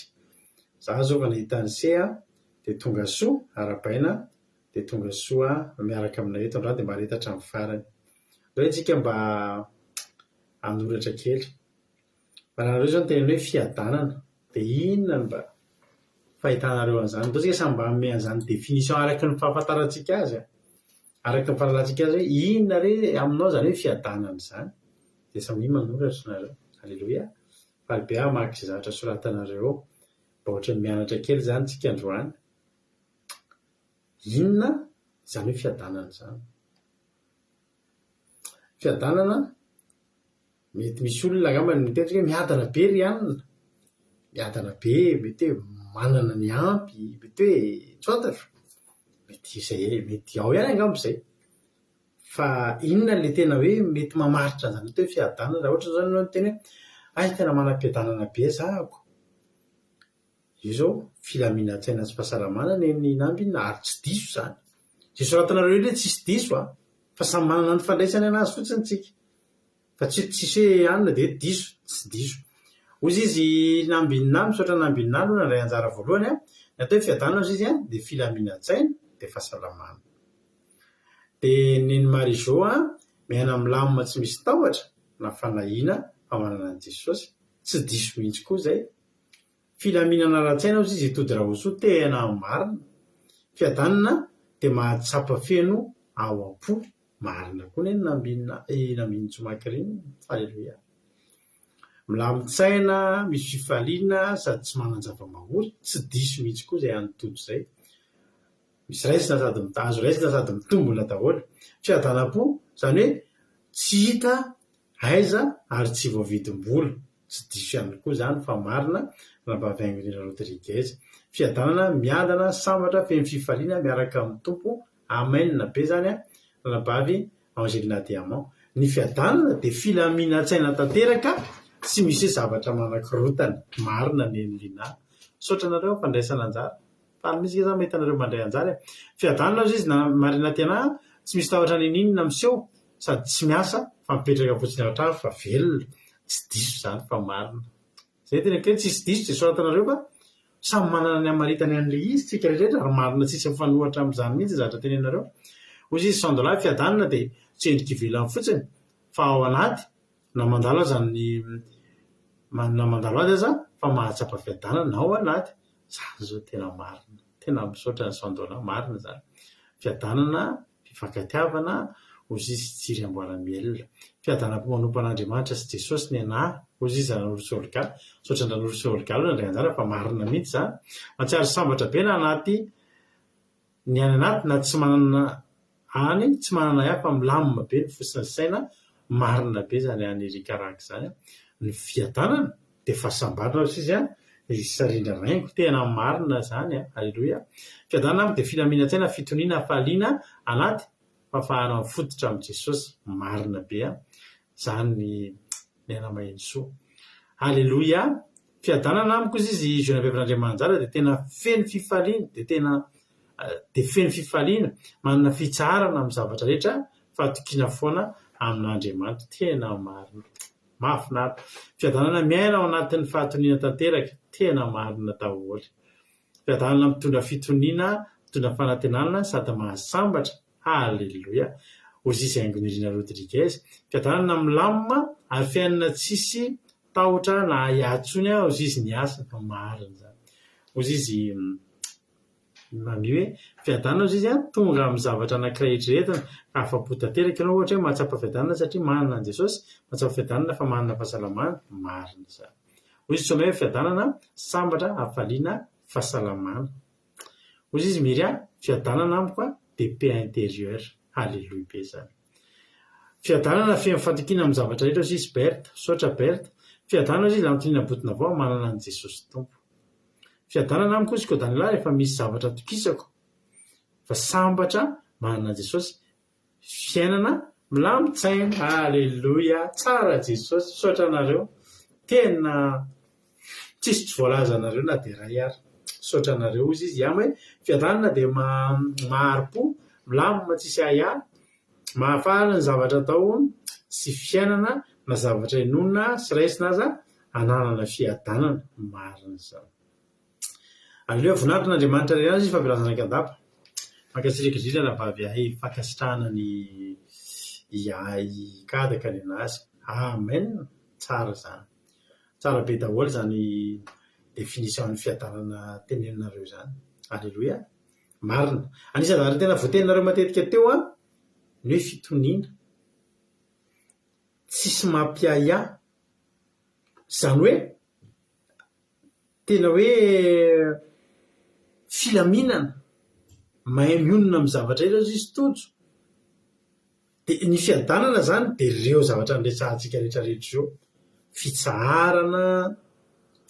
Za zao fa nahita ny seha dia tonga soa arabaina dia tonga soa miaraka aminay eto androany dia mba retatra amin'ny farany. Hoe tsika mba anoratra kely. Raha nareo zao ny tena hoe fiadanana dia inona ny mba fahitanareo an'izany? Ndao tsika samy mba hanome an'izany définition araka ny fahafantarantsika azy. Araka ny fahalalantsika azy hoe inona re aminao zany hoe fiadanana izany, dia samy manoratra nareo. Alleluia. Falibe maka izay zavatra soratanareo mba ohatra ny mianatra kely zany tsika androany. Inona izany hoe fiadanana izany? Fiadanana, mety misy olona angamba miteny hoe miadana be ry anina, miadana be, mety hoe manana ny ampy, mety hoe tsy fantatra. mety izay mety ao ihany angambozay fa inona le tena hoe mety mamaritra zany hoe fiadanana raha ohatra zany no teny hoe tena manam-piadanana be zahako io zao filaminantsaina sy fahasalamana ny nambina ary tsy diso zany zay soratanareo hoe tsisy diso fa samy manana ny fandraisany anazy fotsiny tsika fa tsisy hoe anina de diso tsy diso ozy izy nambinina misaotra nambinina aloha na ray anjara voalohany ny atao hoe fiadanana izy izy de filaminantsaina de fahasalamana de ny marizao miaina milamina tsy misy tahotra na fanahina fa manana an Jesosy tsy diso mihitsy koa zay filaminana ara-tsaina izy izy itody raha oso tena marina fiadanana de mahatsapa feno ao am-po marina koa ny nambin'ny Jomakiriny haleloia milamin-tsaina misy fifaliana sady tsy manan-java-mahory tsy diso mihitsy koa zay anotodo zay misy raisina sady mitazo raisina sady mitombona daholo fiadanam-po zany hoe tsy hita aiza ary tsy voavidim-bola tsy diso ihany koa zany fa marina Rabavaingonina Rodriguez fiadanana miadana sambatra feno fifaliana miaraka amin'ny tompo amenna be zany Rabavy Angelina Diamant ny fiadanana de filaminantsaina tanteraka tsy misy zavatra manakirotana marina ny lina saotra nareo fandraisana anjara fa misy zany mahita nareo mandray anjara fiadanana izy na marina tena tsy misy tahotra ninina miseho sady tsy miasa fa mipetraka fotsiny ao an-trano fa velona tsy diso zany fa marina zay tena kely tsisy diso de soratanareo fa samy manana ny amaritany an'le izy tsika rehetra ary marina tsisy mifanohatra amin'izany mihitsy zatra tenenareo ozy izy sandola fiadanana de tsy endriky ivelany fotsiny fa ao anaty na mandalo azany na mandalo azy aza fa mahatsapa fiadanana ao anaty zany zao tena marina tena misaotra ny sandola marina zany fiadanana mpifankatiavana ozy izy tsiry amboara-mielona fiadanam-po manompan'Andriamanitra sy Jesosy ny anahy ozy izy Ranosorika saotra ny Ranosorika aloha nandray anjara fa marina mihitsy zany matsiary sambatra be na anaty ny any anaty na tsy manana any tsy manana hafa milamina be ny fosiny saina marina be zany any rikaraka zany ny fiadanana de fahasambarana izy izy sarindra raingo tena marina zany haleloia fiadanana de filaminantsaina fitoniana fahaliana anaty fafahana mifototra amin'i Jesosy marina be zany ny anamahensoa haleloia fiadanana amiko izy Geneviève-n'Andriamanjara de tena feno fifaliana de feno fifaliana manana fitsarana amin'ny zavatra rehetra fahatokiana foana amin'Andriamanitra tena marina mahafinaritra fiadanana miaina ao anatin'ny fahatoniana tanteraka tena marina daholo fiadanana mitondra fitoniana mitondra fanantenana sady mahasambatra haleloia ozy izy Angonirina Rodriguez fiadanana milamina ary fiainana tsisy tahotra na iatsony ozy izy ny asa fa marina zany ozy izy mami hoe fiadanana ozy izy tonga amin'ny zavatra anankiray eritreretina afa-po tanteraka ianao ohatra hoe mahatsapa fiadanana satria manana an Jesosy mahatsapa fiadanana fa manana fahasalamana marina zany ozy izy somay hoe fiadanana sambatra hafaliana fahasalamana ozy izy miry fiadanana amiko de paix intérieure haleloia be zany fiadanana fifantokiana amin'ny zavatra rehetra ozy izy Berta saotra Berta fiadanana izy lamitoniana botona avao manana an Jesosy tompo fiadanana amiko izy ko Daniela rehefa misy zavatra tokisako fa sambatra manana an Jesosy fiainana milamin-tsaina haleloia tsara Jesosy saotra anareo tena tsisy tsy voalaza anareo na de ray ary saotra anareo izy izy hoe fiadanana de maharo-po milamina tsisy aya mahafahana ny zavatra atao sy fiainana na zavatra inonina sy raisina aza ananana fiadanana marina zany aleloia voninahitra n'Andriamanitra reny izy fampirazana an-kadapa mankasirikidrindra Rabavy ahy fankasitrahana ny kadaka ny anazy amen tsara zany tsara be daholo zany definition-ny fiadanana teneninareo zany aleloia marina anisany zavatra tena voateninareo matetika teo ny hoe fitoniana tsisy mampiaya zany hoe tena hoe filaminana mahay mionona amin'ny zavatra rehetra izy tojo de ny fiadanana zany de reo zavatra nresahantsika rehetrarehetra zao fitsaharana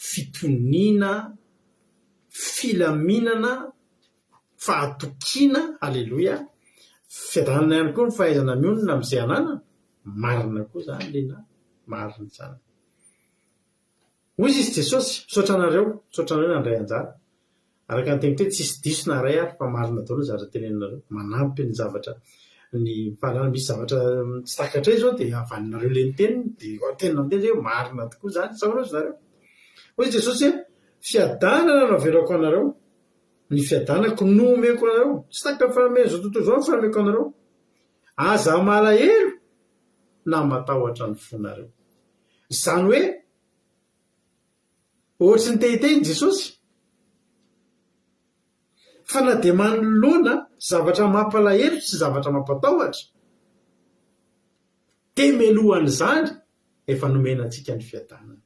fitoniana filaminana fahatokiana alleloia fiadanana ihany koa ny fahaizana mionona amin'izay anana marina koa zany lena marina zany ozy izy jesosy misaotranareo nandray anjara araka ny teny hoe tsisy diso na ray ary fa marina daolo zavatra tenenareo manampy ny zavatra ny fahalala misy zavatra tsy takatray zao dia avaninareo le ny teniny dia tenina am'teny zay marina tokoa zany saoreo zareo hoy jesosy hoe fiadanana no averako anareo ny fiadanako nomeko anareo tsy taka faramena zao tontolo zao ny farameko anareo aza malahelo na matahotra ny fonareo zany hoe ohatsy ny tehiteny jesosy fa na dia manoloana zavatra mampalahelo sy zavatra mampatahotra temelohan'izany efa nomena antsika ny fiadanana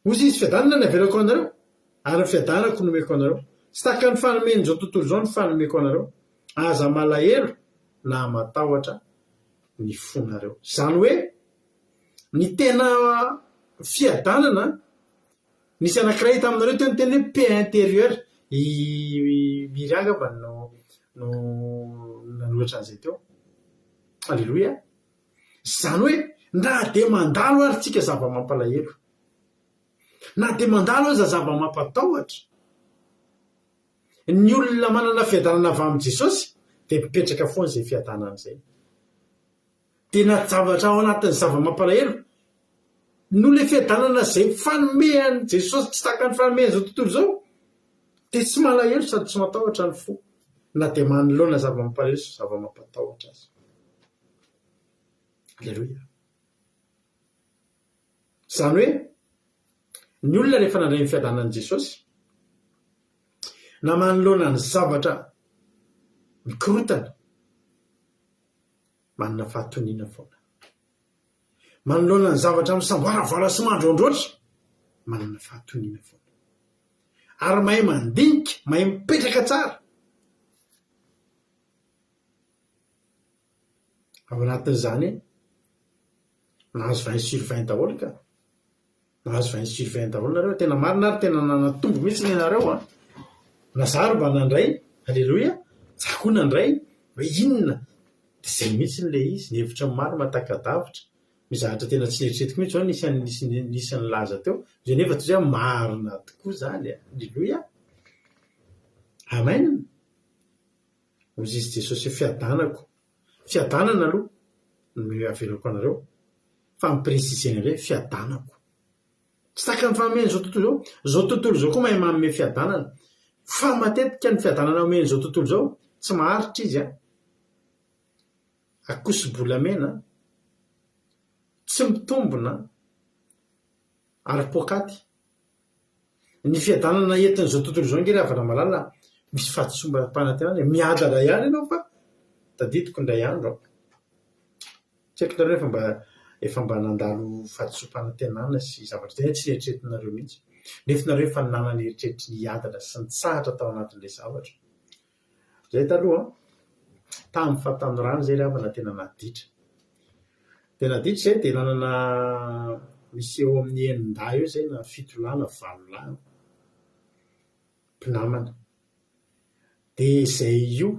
ozy izy fiadanana ny averako anareo ary ny fiadanako nomeko anareo tsy taka ny fanomeny zao tontolo zao ny fanomeko anareo aza malahelo na matahotra ny fonareo zany hoe ny tena fiadanana nisy anankiray taminareo teo ny teny hoe paix intérieure miriagava no nanohatra an'izay teo alleloia zany hoe na dia mandalo ary tsika zava-mampalahelo na dia mandalo aza zava-mampatahotra ny olona manana fiadanana avy amin'i jesosy dia mipetraka foana izay fiadanana izay dia na zavatra ao anatin'ny zava-mampalahelo no le fiadanana izay fanomehany jesosy tsy taka ny fanomehany zao tontolo zao dia tsy malahelo sady tsy matahotra ny fo na dia manoloana zava-mampalahelo sy zava-mampatahotra azy alleloia zany hoe ny olona rehefa nandray ny fiadanan'i jesosy na manoloana ny zavatra mikorotana manana fahatoniana foana manoloana ny zavatra misamboaravoara sy mandrondroatra manana fahatoniana foana ary mahay mandinika mahay mipetraka tsara ao anatin'izany nahazo 20/20 daholo ka nahazo 20/20 daholo nareo tena marina ary tena nanatombo mihitsy ny ianareo nazaro mba nandray alleloia tsako nandray hoe inona dia izay mihitsy n'le izy ny hevitra maro matakadavitra mizahatra tena tsy eritreretiko mihitsy zao nisy ny laza teo zay nefa toy zay marina tokoa zany alleloia amen ozy izy jesosy hoe fiadanana aloha no avelako anareo fa mipresiseny hoe fiadanako tsy taka ny fanomeny zao tontolo zao koa mahay manome fiadanana fa matetika ny fiadanana omeny zao tontolo zao tsy maharitra izy akoso-bolamena tsy mitombona ary pokaty ny fiadanana entin'izao tontolo zao ngery havana malala misy fahatsombam-panantenana miadana ihany ianao fa tadidiko indray andro tsy haiko nareo efa mba nandalo fahatsom-panantenana sy zavatra zay tsy eritreretinareo mihitsy nefa nareo efa nanana ny eritreritry ny adana sy ny tsahatra tao anatin'ilay zavatra zay taloha tamin'ny fahatanorano zay ry havana tena naditra zay dia nanana misy eo amin'ny enin-dah eo zay na 7 lahy na 8 lahy mpinamana dia izay io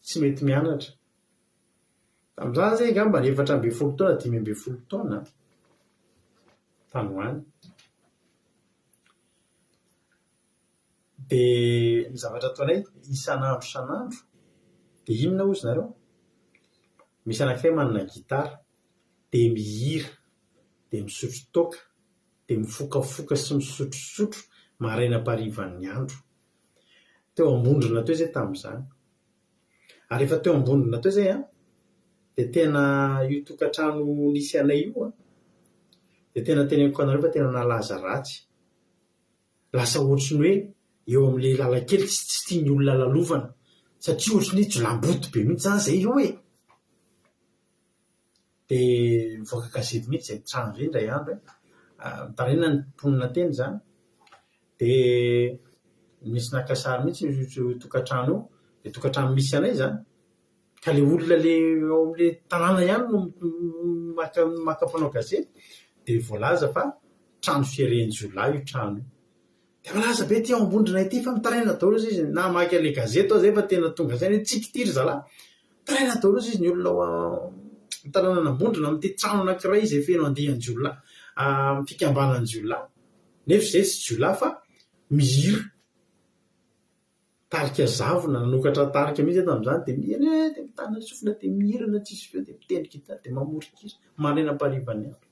tsy mety mianatra tamin'izany zay ngamba ny 4 taona 5 taona tany hoany dia ny zavatra ataonay isan'andro dia inona ozy nareo misy anankiray manana gitara dia mihira dia misotro toaka dia mifokafoka sy misotrosotro maraina mparivan'ny andro teo ambondrona teo zay tamin'izany ary efa teo ambondrona teo zay dia tena io tokantrano nisy anay io dia tena teneniko anareo fa tena nalaza ratsy lasa ohatriny hoe eo amin'ilay lalakely tsy tiany olona lalovana satria ohatriny jolamboto be mihitsy zany zay io dia mivoaka gazety mihitsy zay trano zay indray andro mitarena ny mponina teny zany dia misy nakasary mihitsy tokantrano io dia tokantrano misy anay zany ka le olona le ao amin'le tanàna ihany no makapanao gazety dia voalaza fa trano firen'ny Zola io trano de malaza be ty ambondrina ity fa mitaraina daholo izy izy na maky ale gazety ao zay fa tena tonga zay hoe tsikitiry zalahy taraina daholo izy izy ny olona mitanana nambondrina am'ty trano anankiray izy feno andehanjiolona fikambananjiolona nefa zay tsy jiolona fa mihira tarika zavona nanokatra tarika mihitsy tam'izany de mihira de mitana sofina de mihirana tsisy feo de mitendry gitara de mamorikisa maraina-parivany andro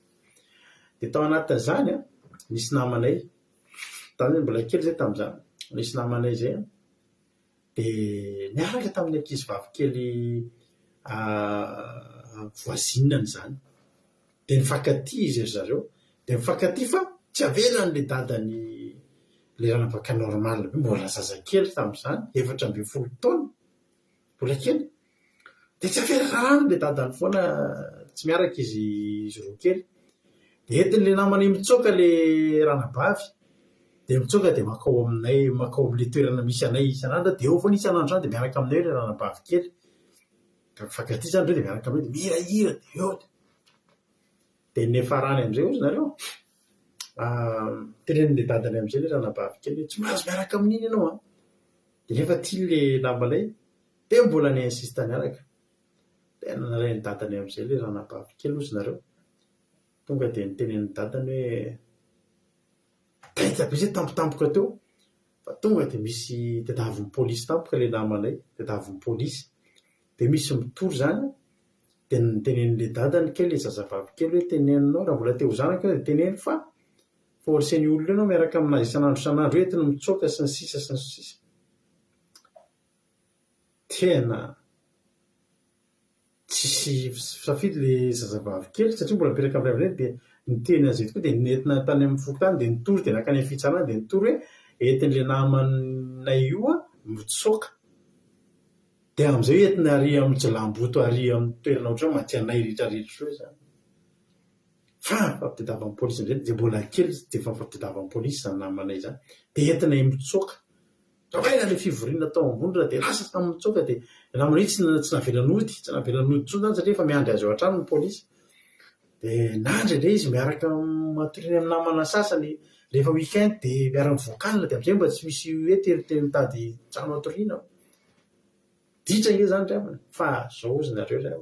de tao anatin'izany a misy namanay tany mbola kely zay tam'izany misy namanay zay de niaraka tamin'ny ankizy vavikely voisinany zany de nifankaty izy ry zareo de mifankaty fa tsy avelany le dadany le ranabaka normal be mbola zazakely tam'izany 14 taona mbola kely de tsy avelana rano le dadany foana tsy miaraka izy roa kely de entin'le namanay mitsoka le ranabavy de mitsoka de makao aminay makao am'le toerana misy anay isan'andro de eo foana isan'andro zany de miaraka aminay le ranabavy kely de mifankaty zany reo de miaraka aminay de mihirahira de eo de nefa rany am'izay ozy nareo tenenin'le dadany am'izay le ranabavy kely tsy mahazo miaraka amin'iny ianao de nefa tia le namanay de mbola ny insiste niaraka de nalainy dadany am'izay le ranabavy kely ozy nareo tonga de nitenen'ny dadany hoe taita be zay tampotampoka teo fa tonga de misy tedavon'ny polisy tampoka le namanay tedavon'ny polisy de misy mitory zany de nitenen'le dadany kely le zazavavy kely hoe teneninao raha mbola teo zanaka de teneny fa forceny olona ianao miaraka aminazy isan'andro entiny mitsoka sy ny sisa tena tsisy safidy le zazavavy kely satria mbola mipetraka amin'ny ray aman-dreny de niteny an'izay tokoa de nentina tany amin'ny fokotany de nitory de nakany amin'ny fitsarana de nitory hoe entin'le namanay io mitsoka de am'izay entiny ary amin'ny jilamboto ary amin'ny toerana ohatrao matianay ritraritry hoe zany fa fampitadiavan'ny polisy am'izay de mbola kely de fa fampitadiavan'ny polisy zany namanay zany de entinay mitsoka rahaina le fivoriana tao ambondrina de lasa tamin'ny mitsoka de namanay tsy navelanody tsony zany satria efa miandry azy ao an-trano ny polisy de nandry le izy miaraka matoriny amin'ny namana sasany rehefa weekend de miara-mivoakanina de am'izay mba tsy misy hoe teriteny mitady trano atoriana ditra nge zany ravana fa zao ozy nareo zay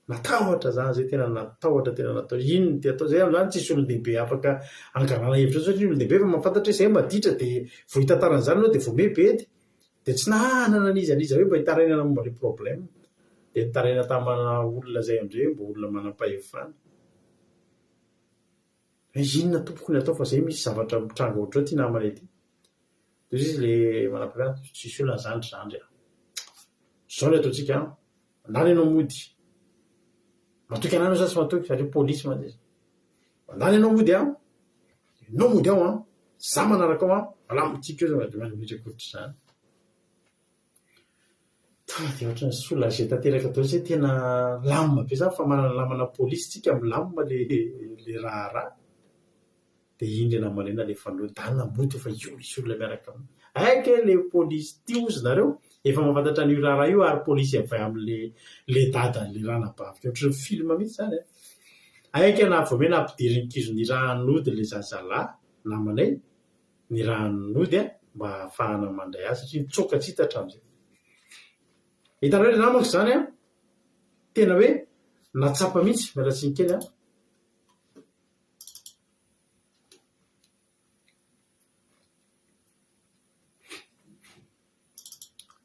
natahotra zany zay tena natahotra tena natao inony de atao zay am'zany tsisy olon-dehibe afaka angarana hevitra satria olon-dehibe fa mahafantatry hoe zay maditra de vo hitantarany zany anao de vo mebe de tsy nahanana an'iza hoe mba hitarainana momba le problème de nitaraina tamana olona zay am'izay mba olona manam-pahefana inona tompoko ny atao fa zay misy zavatra mitranga ohatrao ty namanay ty de izy le manam-pahefana tsisy olona zandry zao le ataotsika mandany ianao mody matoky anao zany tsy matoky satria polisy mandeha mandany ianao mody ianao mody ao za manaraka ao malamitsika eo zany zany de ohatra ny soulagé tanteraka daholo zay tena lamina be zany fa manana lamana polisy tsika milamina le raha de iny le namanena le fanodanina mody fa io misy olona miaraka aminy aika le polisy ty ozy nareo efa mahafantatra an'io raha io ary polisy avay am'le dadan'le ranabavika ohatry ny film mihitsy zany aika na vo me nampidiry ny kizo ny rahanody le zazalahy namanay ny rahanody mba ahafahana mandray azy satria nitsoka tsy hitatra am'izay hitanareo le namako zany tena hoe natsapa mihitsy mialatsiny kely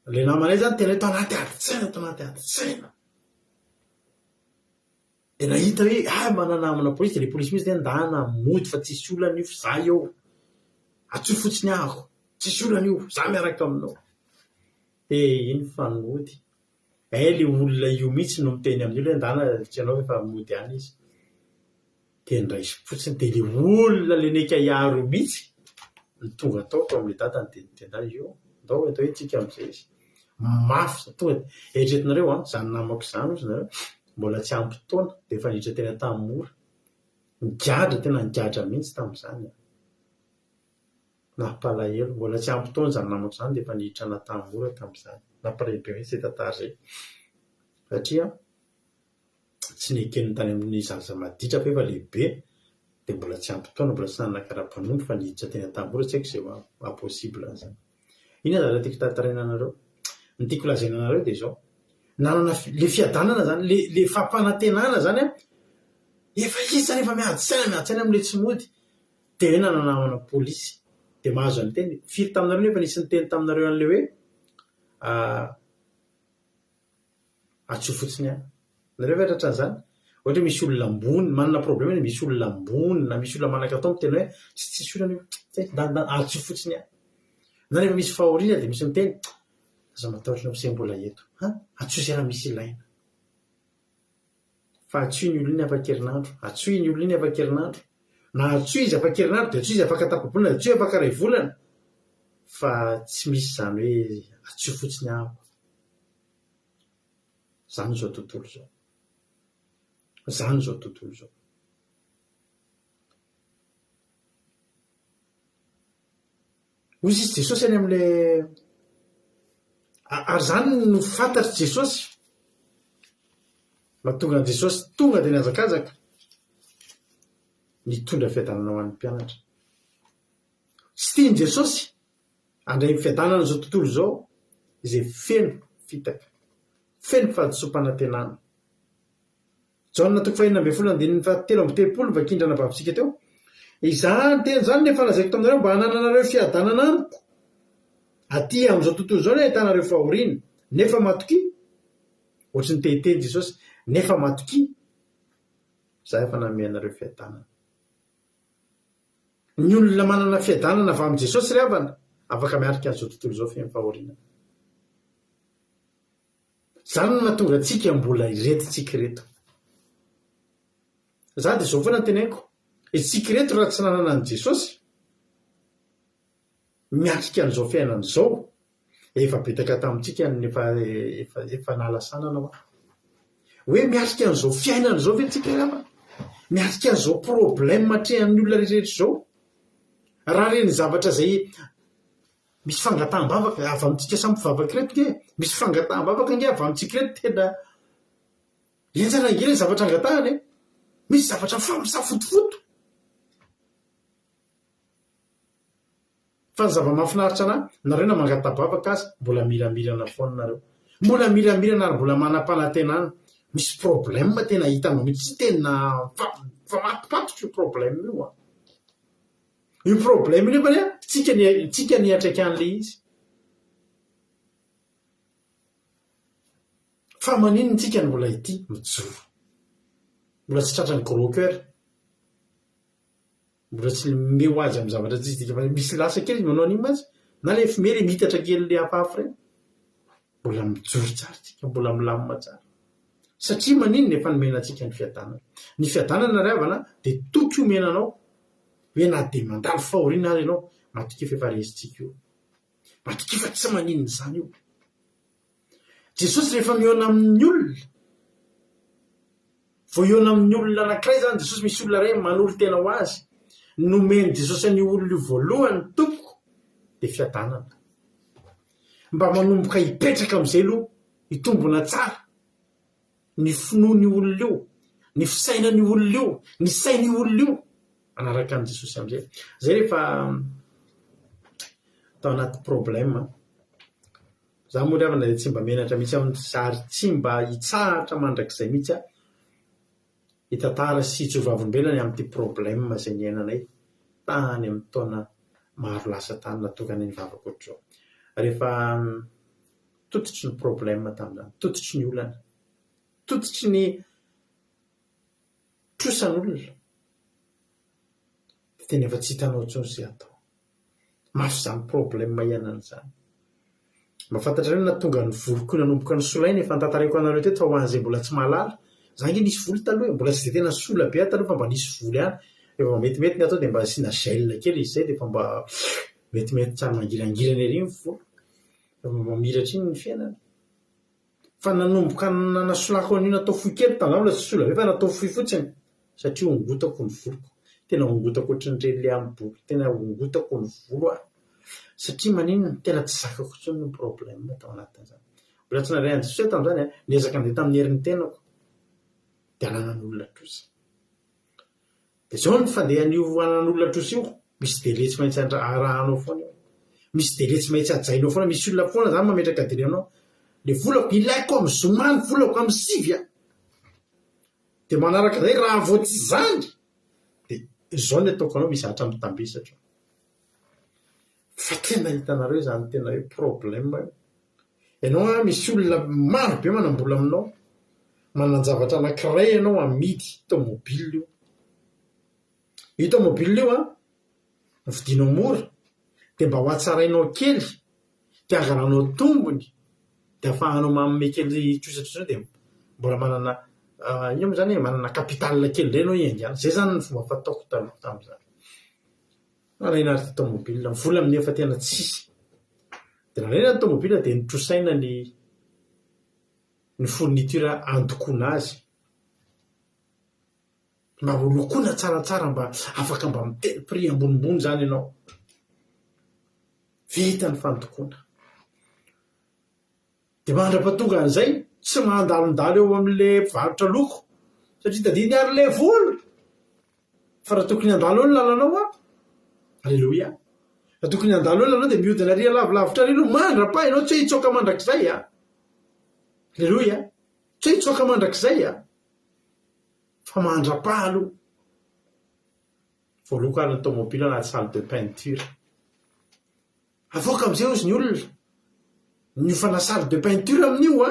le namanay zany tena hoe tao anaty aditsaina de nahita hoe mananamana polisy de le polisy misy de ndana mody fa tsisy olana io za eo atsoy fotsiny aho tsisy olana io za miaraka aminao de iny fanody le olona io mihitsy no miteny amin'io le ndana tsanao efa mody any izy de ndraisy fotsiny de le olona le neka iaro mihitsy ny tonga ataoko am'le dadany de tena io ndao atao hoe tsika am'izay izy mafy tonga eritretinareo zany namako zany ozy nareo mbola tsy ampy taona de efa niditra tena tamin'ny mora nigadra tena nigadra mihitsy tam'izany nampalahelo mbola tsy ampy taona zany namako zany de efa nihitrana tamin'ny mora tam'izany nampalahelo be mihitsy tantara zay satria tsy nekeny tany amin'ny zaza maditra fa efa lehibe dia mbola tsy ampytaona mbola tsy nanana karaha-mpanompo fa niditra teny an-tamboho tsy haiko izay aposible zany. Iny zany tiako tantaraina anareo, ny tiako lazaina anareo dia izao nanana le fiadanana zany le fampanantenana zany a efa izy zany efa miady saina amin'le tsy mody dia hoe nanana namana polisy dia mahazo any teny firy taminareo nefa nisy ny teny taminareo an'le hoe atsoa fotsiny any nareo fa tratra an'izany ohatra misy olona ambony manana problème misy olona ambony na misy olona manaka tao miteny hoe tsisy olona atsoa fotsiny any na rehefa misy fahoriana dia misy miteny aza matahotra am'izay mbola eto atsoa izay raha misy ilaina fa atsoa iny olona iny afa-kerinandro atsoa iny olona iny afa-kerinandro na atsoa izy afa-kerinandro dia atsoa izy afaka tapabolana atsoa afaka ray volana fa tsy misy zany hoe atsoa fotsiny ahako zany zao tontolo zao zany zao tontolo zao ozy izy Jesosy any amin'le ary zany no fantatry Jesosy mahatonga an' Jesosy tonga dia niazakazaka nitondra fiadanana ho an'ny mpianatra tsy tiany Jesosy andray fiadanana zao tontolo zao izay feno fitaka feno fahadisom-panantenana Jaona 9:13 vakindrana vavisika teo izany teny zany nefa lazaiko taminareo mba hanananareo fiadanana amiko aty amin'izao tontolo zao ny ahitanareo fahoriana nefa matoki ohatry ny tehiteny Jesosy nefa matoki za efa nanome anareo fiadanana ny olona manana fiadanana avy amin'i Jesosy ry havana afaka miarika an'izao tontolo zao feno fahoriana zany no mahatonga antsika mbola iretintsika reto za dia izao foana nytenaiko itsika reto raha tsy nanana an' Jesosy miatrika an'izao fiainana izao efa betaka tamintsika ny efa nalasanana hoe miatrika an'izao fiainana izao ve tsika raha miatrika an'izao problème atrehan'ny olona rehetrarehetra izao raha reny zavatra zay misy fangataham-bavaka avy amintsika samy mpivavaka reto ke misy fangataham-bavaka nge avy amintsika reto tena enzana angely zavatra angatahany misy zavatra famisafotofoto fa ny zava-mahafinaritra ana nareo na mangatah-bavaka azy mbola miramirana foana nareo mbola miramirana ary mbola manam-panantenana misy problème tena hitanao mihitsy tena fa matipatotro io problème io io problème io nefa tsika niatraika an'le izy fa maninony tsika ny mbola ity mijoro mbola tsy tratra ny gros cœur mbola tsy me ho azy amin'ny zavatra tsy izy dika misy lasa kely izy manao an'iny azy na le fimely mitatra kely le hafahafa reny mbola mijoro tsara tsika mbola milamina tsara satria maninony efa nomena antsika ny fiadanana ry havana dia toky omenanao hoe na dia mandalo fahoriana ary ianao matoky efa rezintsika io matoky efa tsy maninony zany io Jesosy rehefa mihaona amin'ny olona vao hihaona amin'ny olona anankiray zany Jesosy misy olona ray manolo tena ho azy nomeny Jesosy an'io olona io voalohany tompoko dia fiadanana mba manomboka hipetraka amin'izay aloha hitombona tsara ny finoany olona io ny fisainany olona io ny sainy olona io anaraka an' Jesosy amin'izay zay rehefa tao anaty problème za moa ry havana dia tsy mba menatra mihitsy amin'ny zary tsy mba hitsahatra mandrakizay mihitsy a hitantara sy hijovavolombelona amin'ity problème zay niainanay tany amin'ny taona maro lasa tany natokana ny vavako ohatr'izao rehefa tototry ny problème tamin'izany tototry ny olana tototry ny trosan'olona tena efa tsy hitanao intsony izay atao mafy izany problème ianan'izany mahafantatrareo na tonga ny voloko nanomboka ny solaina efa nitantarako anareo teto fa ho an'izay mbola tsy mahalala za nge nisy voly taloha mbola tsy dia tena sola be taloha fa mba nisy voly ihany efa metimety ny atao dia mba asiana gel kely izy zay dia efa mba metimety tsara mangirangirana ery ny volo efa mba miratra iny ny fiainana fa nanomboka nanasolako an'io natao fohy kely tamin'izany mbola tsy sola be fa natao fohy fotsiny satria ongotako ny voloko tena ongotako ohatran'ireny le amin'ny boky tena ongotako ny volo satria maninona tena tsy zakako intsony ny problème tao anatin'izany mbola tsy naray an'i Jesosy tamin'izany niezaka andeha tamin'ny herin'ny tenako dia ananan'olona trosa dia zao ny fandehan'io anan'olona trosy io misy dele tsy maintsy arahanao foana io, misy dele tsy maintsy ajainao foana, misy olona foana zany mametraka dele aminao. Le volako ilaiko amin'ny zoma ny volako amin'ny sivy dia manaraka zay raha vao tsy zany dia zao ny ataoko anao misy hatra mitambesatra. Fa tena hitanareo zany tena hoe problème io. Ianao misy olona maro be manambola aminao, mananjavatra anankiray ianao amidy tomobile io. Io tomobile io novidinao mora dia mba ho atsarainao kely dia agaranao tombony dia ahafahanao manome kely trosatrosa dia mbola manana io moa zany manana kapitala kely indray ianao iangana. Zay zany ny fomba fataoko tamin'izany. Nalaina ary tomobile vola amin'ny efa tena tsisy dia nalaina ny tomobile dia nitrosaina ny fourniture andokoana azy mba ho lokoina tsaratsara mba afaka mba miteny prix ambonimbony zany ianao. Vita ny fandokoana dia mandra-pahatonga an'izay tsy mandalondalo eo amin'le mpivarotra loko satria tadiny ary le vola fa raha tokony andalo eo ny lalanao alleloia. Raha tokony andalo eo ny lalanao dia mihodina ria lavilavitra ry aloha mandra-pa ianao tsy hoe hitsoaka mandrakizay alleloia, tsy hoe hitsoaka mandrakizay fa mandra-pa aloha voalokan'ny tomobile anaty salle de peinture. Avoaka amin'izay ozy ny olona ny fana salle de peinture amin'io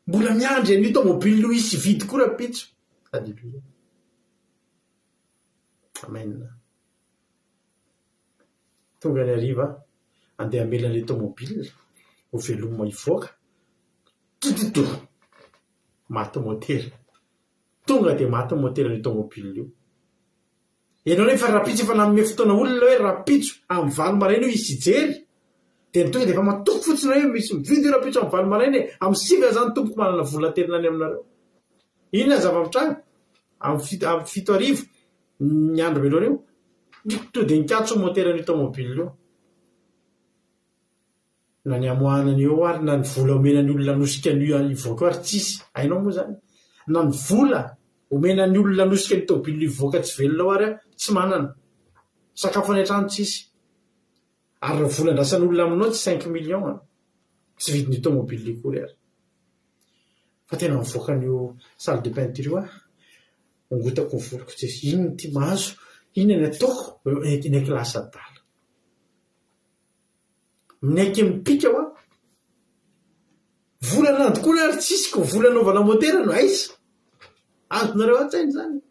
mbola miandry an'io tomobile io isy vidy koa raha pitso. Alleluia, amen. Tonga ny hariva andeha hamela an'ilay tomobile ho veloma hivoaka tototo maty motera, tonga dia maty motera ny tomobile io. Ianao rehefa rapitso efa nanome fotoana olona hoe rapitso amin'ny valo maraina io isy hijery dia tonga dia efa matoko fotsiny hoe misy mividy io rapitso amin'ny valo maraina amin'ny sivy zany tompoko manana vola telina any aminareo. Inona ny zava-mitranga amin'ny 7 ny andro meloana io to dia nikatso motera ny tomobile io. Na ny amohanany eo ary na ny vola omenany olona nosika ny ivoaka ary tsisy hainao moa zany, na ny vola omenany olona nosika ny tomobile ivoaka tsy velona ao ary tsy manana sakafo any an-trano tsisy, ary raha vola andrasan'ny olona aminao tsy 5 millions tsy vidiny tomobile ikory ary. Fa tena mivoaka an'io salle de peinture io ongotako ny voloko tsy ino ny ty mahazo, ino ny ataoko ny lasa adala minaiky mipika vola nandokoana ary tsisy ko vola naovana motera no aisa azonareo an-tsainy zany.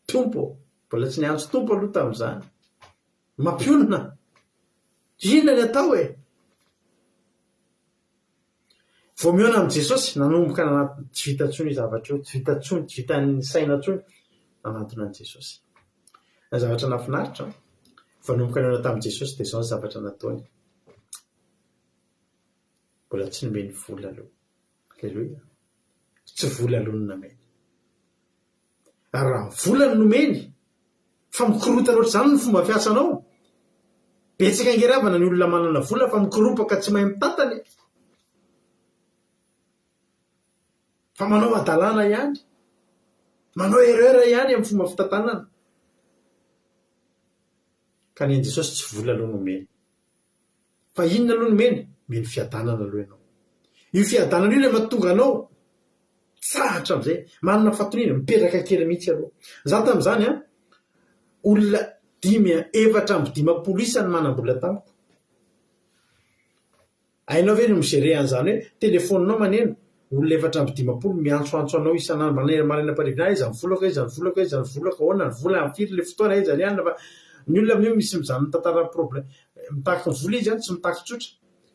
Tompo mbola tsy niantso tompo aloha tamin'izany, mampionona inona ny atao vao miona amin'i Jesosy nanomboka nanaty tsy vita tsony zavatra io, tsy vita tsony, tsy vita ny saina tsony nanatona an'i Jesosy. Ny zavatra nafinaritra vanomboka niona tamin'i Jesosy dia izao ny zavatra nataony, mbola tsy nomeny vola aloha. Alleluia, tsy vola aloha no nameny. Ary raha vola no nomeny fa mikorota loatra zany ny fomba fiasanao. Betsaka angeravana ny olona manana vola fa mikoropaka tsy mahay mitantany, fa manao adalana ihany, manao erreur ihany amin'ny fomba fitantanana. Ka ny Jesosy tsy vola aloha nomeny fa inona aloha nomeny? Meny fiadanana aloha ianao. Io fiadanana io ilay mahatonga anao tsahatra amin'izay manana fatonina mipetraka kely mihitsy aloha. Za tamin'izany olona 450 isany manam-bola tamiko. Hainao ve no migerer an'izany hoe telefoninao maneno olona 450 miantsoantso anao isan'andro maraina parivina iza mivolaka iza mivolaka iza mivolaka ahoana ny vola amfiry le fotoana iza ny anina fa ny olona amin'io misy mizany mitantara problème mitaky ny vola izy tsy mitaky tsotra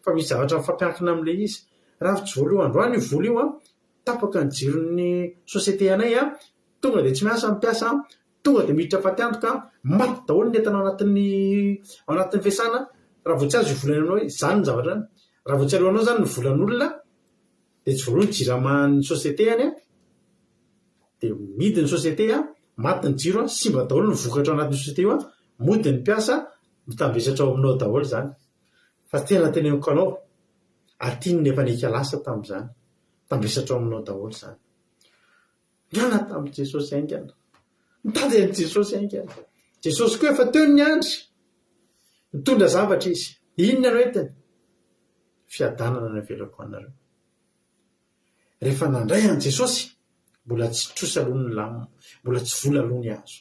fa misy zavatra mifampiankina amin'le izy. Raha tsy vola io androany io vola io tapaka ny jiron'ny société anay tonga dia tsy miasa mipiasa tonga dia miditra faty antoka maty daholo ny entanao anatin'ny fiasana. Raha vao tsy azo io volana aminao hoe zany ny zavatra any, raha vao tsy alohanao zany ny volan'olona dia tsy voalohany jiramahan'ny société any dia midy ny société maty ny jiro simba daholo ny vokatra ao anatin'ny société io mody ny mpiasa mitambesatra ao aminao daholo zany. Fa tena teneniko anao atiny ny efa nika lasa tamin'izany tambesatra ao aminao daholo zany. miana tamin'i Jesosy aingana, mitady an'i Jesosy aingana. Jesosy koa efa teo ny andry mitondra zavatra izy. Inona no entiny? Fiadanana no avelako anareo. Rehefa nandray an'i Jesosy, mbola tsy trosa aloha ny lamina, mbola tsy vola aloha ny hazo.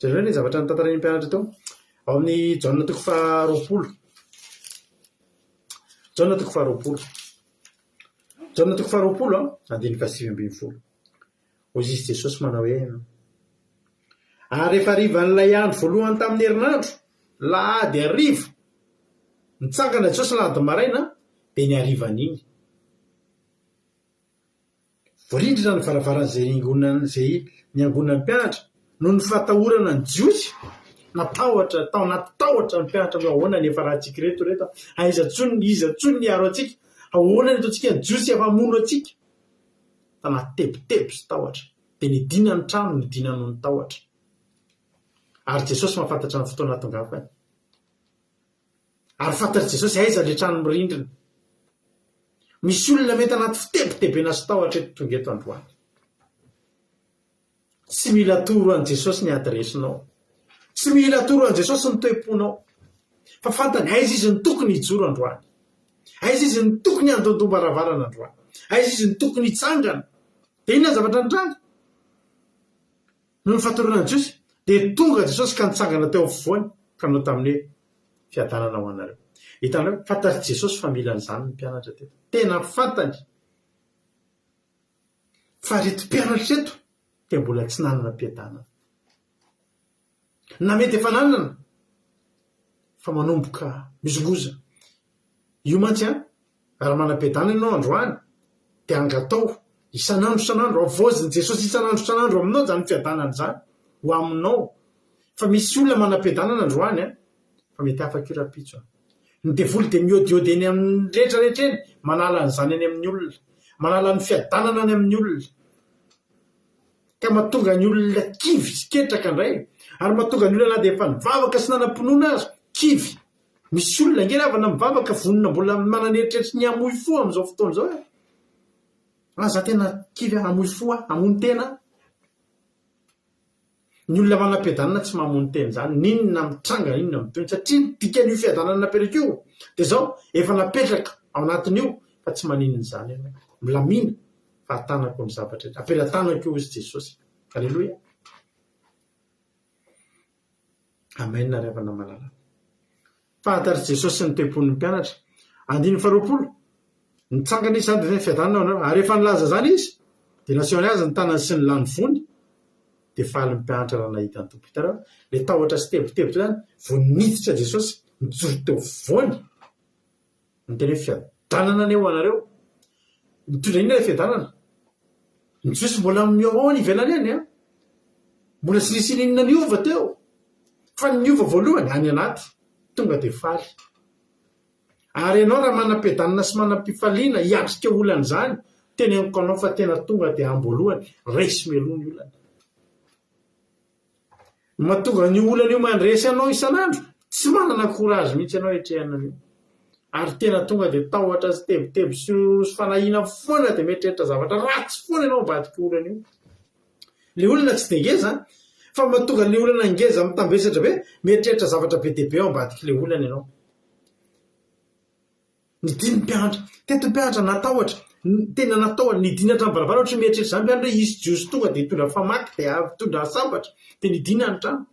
Zay ny zavatra notantarain'ny mpianatra teo ao amin'ny Jaona 20. Jaona 20. Jaona 20 9:20. Hozy izy Jesosy manao hoe: ary rehefa harivan'ilay andro voalohany tamin'ny herinandro, lahady hariva, nitsangana Jesosy lahady maraina dia ny harivan'iny. Voarindrina ny varavaran'izay niangonan'ny mpianatra noho ny fatahorana ny jiosy. Natahotra tao anaty tahotra ny mpianatra hoe ahoana ny efa rahantsika reto iza tsony niaro antsika, ahoana ny ataontsika ny jiosy afa-mono antsika. Tanaty tebotebo sy tahotra dia nidina ny trano, nidina noho ny tahotra. Ary Jesosy mahafantatra ny fotoana tongafany. Ary fantatry Jesosy aiza le trano mirindrina. Misy olona mety anaty fitebotebena sy tahotra eto tonga eto androany. Tsy mila toro an'i Jesosy ny adresinao. Tsy mila toro an'i Jesosy ny toe-ponao. Fa fantany aiza izy ny tokony hijoro androany. Aiza izy ny tokony handondoam-baravarana androany. Aiza izy ny tokony hitsangana. Dia inona zavatra nitranga? Noho ny fahatorana Jesosy dia tonga Jesosy ka nitsangana teo afovoany ka nao tamin'ny fiadanana ho anareo. Hitanareo, fantatry Jesosy fa mila an'izany ny mpianatra teto. Tena fantany. Fa reto mpianatra eto dia mbola tsy nanana mpiadanana. Na mety efa nanana fa manomboka mizogoza. Io mantsy raha manam-piadanana ianao androany dia angatao isanandro avozin'i Jesosy isanandro aminao zany fiadanana zany ho aminao. Fa misy olona manam-piadanana androany fa mety afaka io rapitso. Ny devoly dia miodiody eny amin'ny rehetrarehetra eny, manala an'izany eny amin'ny olona, manala ny fiadanana any amin'ny olona. Ka mahatonga ny olona kivy sy ketraka indray, ary mahatonga ny olona na dia efa nivavaka sy nanam-pinoana azy kivy. Misy olona ngely avana mivavaka vonona mbola mananeritreritra ny hamoy fo amin'izao fotoana izao. Aza tena kivy hamoy fo hamono tena. Ny olona manam-piadanana tsy mamono tena izany. Ninona mitranga, ninona mitony, satria dikan'io fiadanana napetraka io dia izao efa napetraka ao anatin'io fa tsy maninona izany ianao. Milamina fa hatanako ny zavatra ampelantanako io izy Jesosy. Aleloia. Amen. Ravana malala. Fahantar'i Jesosy ny toe-pon'ny mpianatra. 20 nitsangana izy zany dia fiadanana ary rehefa nilaza zany izy dia naseho azy ny tanany sy ny lany fony dia faly mpianatra raha nahita ny tompo. Hitareo le tahotra sy tebotebotra zany vao niditra Jesosy nijoro teo voany ny tena hoe fiadanana ny eo anareo. Mitondra inona le fiadanana? Ny Jesosy mbola miao ny ivelany any mbola tsy nisy inona niova teo fa niova voalohany any anaty tonga dia faly. Ary ianao raha manam-piadanana sy manam-pifaliana hiatrika olana izany tena eniko anao fa tena tonga dia amboalohany resy meloa ny olana. Mahatonga ny olana io mandresy anao isanandro tsy manana korazy mihitsy ianao hitrehana an'io. Ary tena tonga dia tahotra sy tebotebo sy fanahiana foana dia mieritreritra zavatra ratsy foana ianao ambadika olana io. Le olana tsy dia ngeza fa mahatonga ny olana ngeza mitambesatra be mieritreritra zavatra be dia be ao ambadika le olana ianao. Nidiny mpianatra, teto mpianatra natahotra, tena natahotra, nidina hatramin'ny varavara ohatra mieritreritra izany mpianatra hoe izy jiosy tonga dia hitondra famaky dia hitondra sambatra dia nidina ny trano.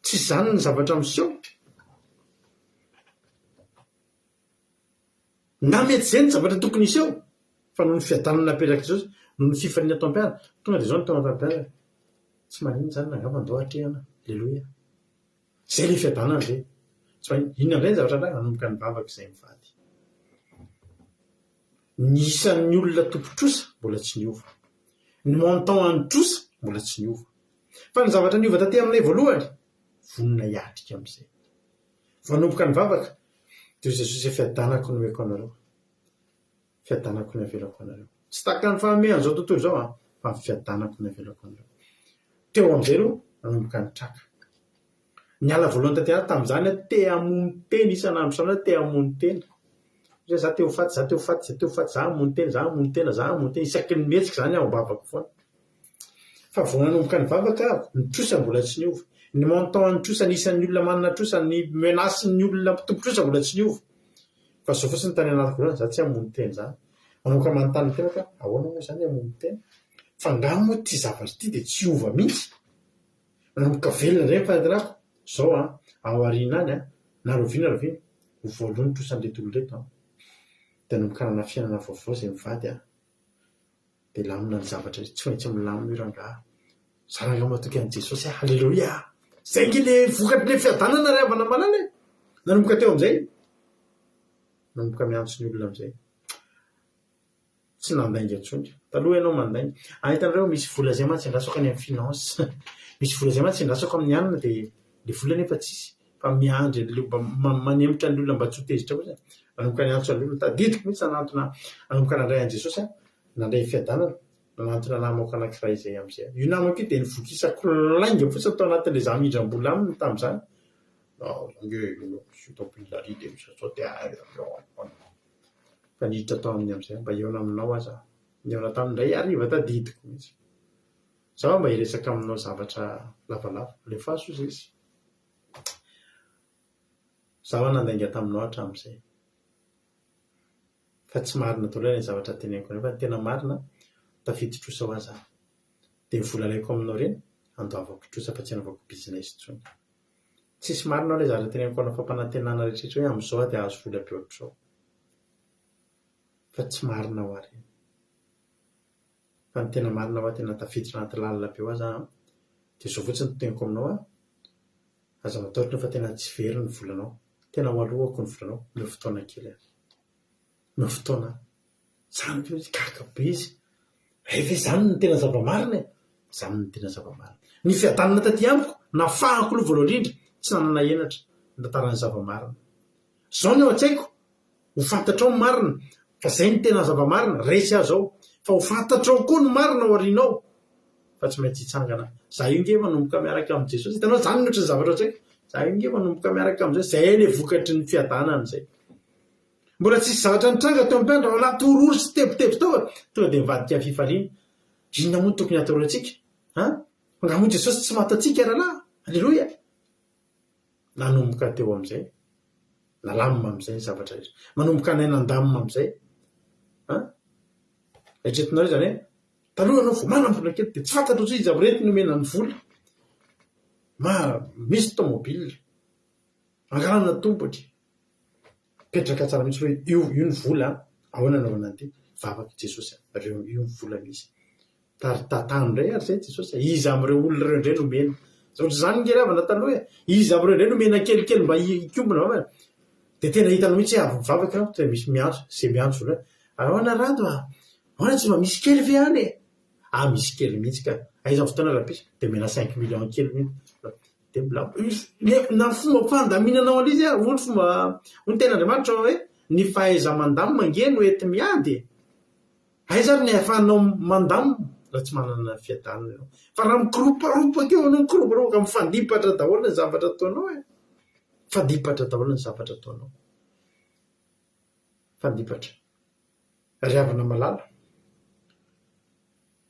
Tsy izany ny zavatra miseho. Na mety izay ny zavatra tokony hiseho fa noho ny fiadanana napetraka Jesosy, noho ny fifaliana atao am-pianatra, tonga dia izao ny tao am-pianatra. Tsy maninona izany nangamba andao hatrehana. Aleloia. Izay le fiadanana izay. Inona amin'izay ny zavatra ndray manomboka ny vavaka izay mivady. Ny isan'ny olona tompotrosa mbola tsy niova. Ny montant any trosa mbola tsy niova. Fa ny zavatra niova taty aminay voalohany vonona hiatrika amin'izay. Vanomboka ny vavaka dia Jesosy fiadanako no omeko anareo. Fiadanako no avelako anareo. Tsy taka ny fahamehana izao tontolo izao fa ny fiadanako no avelako anareo. Teo amin'izay aloha nanomboka ny traka. Ny ala voalohany taty tamin'izany te hamono tena isanandro isanandro te hamono tena. za teo faty za mony tena isaky ny metsika zany aho mbavako foana fa vo nanomboka ny vavaka ny trosa mbola tsy niova ny montant ny trosa ny isan'ny olona manana trosa ny menace ny olona mpitombo trosa mbola tsy niova fa zao fotsiny tany anatiko zany za tsy hamony teny zany manomboka manontany tena ka ahoana moa zany hamony teny fa ngano moa ty zavatra ty de tsy ova mihitsy nanomboka velona ndray fahatarako zao ao aoriana any na roviana ho voalohany trosan'le toloreto de nanomboka nana fiainana vaovao zay mivady de lamina ny zavatra tsy maintsy milamina io rangaha zaranga matoky an' Jesosy halleloia zay nge le vokatry le fiadanana ry havana malala nanomboka teo am'izay nanomboka miantso ny olona am'izay tsy nandainga antsony taloha ianao mandainga ahitanareo misy vola zay mantsy andrasako any amin'ny finance misy vola zay mantsy andrasako amin'ny anina de le vola nefa tsisy fa miandry manembotra ny olona mba tsy ho tezitra koa zany nanomboka niantso ny olona tadidiko mihitsy nanantona nanomboka nandray an' Jesosy nandray fiadanana nanantona namako anankiray zay am'izay io namako io de nivokisako lainga fotsiny tao anatin'le za midram-bola aminy tam'izany fa niditra tao amin'ny am'izay mba eona aminao aza eona tamin'ndray ariva tadidiko mihitsy zaho mba hiresaka aminao zavatra lavalava le faso izy izy zaho nandainga taminao hatramin'izay fa tsy marina tao loha ny zavatra teneniko fa ny tena marina tafidy trosa ho aza de volalaiko aminao reny andoavako trosa fa tsy anaovako business tsony tsisy marina le zavatra teneniko anao fampanantenana rehetrrehetra hoe am'izao de azo vola be ohatr'izao fa tsy marina ho ary fa ny tena marina ho tena tafiditra anaty lalina be ho aza de zao fotsiny teneniko aminao aza mataotra fa tena tsy very ny volanao tena ho alohako ny volanao meo fotoana kely meo fotoana zany kakabe izy rehefa zany ny tena zava-marina zany ny tena zava-marina ny fiadanana taty amiko nafahako aloha voalohany indrindra tsy nanana enatra nataran'ny zava-marina zao ny ao an-tsaiko ho fantatrao ny marina fa zay ny tena zava-marina resy aho zao fa ho fantatrao koa ny marina ao arinao fa tsy maintsy hitsangana za io nge manomboka miaraka amin'i Jesosy hitanao zany ny ohatry ny zavatra ao-tsaiko za io nge manomboka miaraka am'izay zay le vokatry ny fiadanana zay mbola tsisy zavatra nitranga teo ampiandra ao anaty ororo sy tebotebo tao tonga de mivadika fifaliana inona moa tokony atoro atsika ngamoa Jesosy tsy matatsika rahalahy alleloia nanomboka teo am'izay nalamina am'izay ny zavatra rehetra manomboka nainandamina am'izay etretinareo zany hoe taloha anao vo manam-bola kely de tsy fantatra ohatry izy avorety nomena ny vola misy tomobile angalana tombotry petraka tsara mihitsy hoe io ny vola ahoana anaovana an'ity vavaky Jesosy reo io ny vola misy tatano ndray ary zay Jesosy izy am'ireo olona reo indray nomena ohatry zany nge ravana taloha izy am'ireo indray nomena kelikely mba ikombona vavana de tena hitanao mihitsy avy mivavaka te misy miantso zay miantso vola ahoana rado ahoana tsy mba misy kely ve any misy kely mihitsy ka aiza fotoana rahapisy de mena 5 millions kely mihitsy de na fomba fandaminanao alizy ony fomba ony ten'Andriamanitra hoe ny fahaiza mandamo mangeny hoety miady aiza ary ny ahafahanao mandamo raha tsy manana fiadanana ianao fa raha mikoroparopaka eo anao mikoroparopaka mifandipatra daholo ny zavatra ataonao fandipatra daholo ny zavatra ataonao fandipatra ry havana malala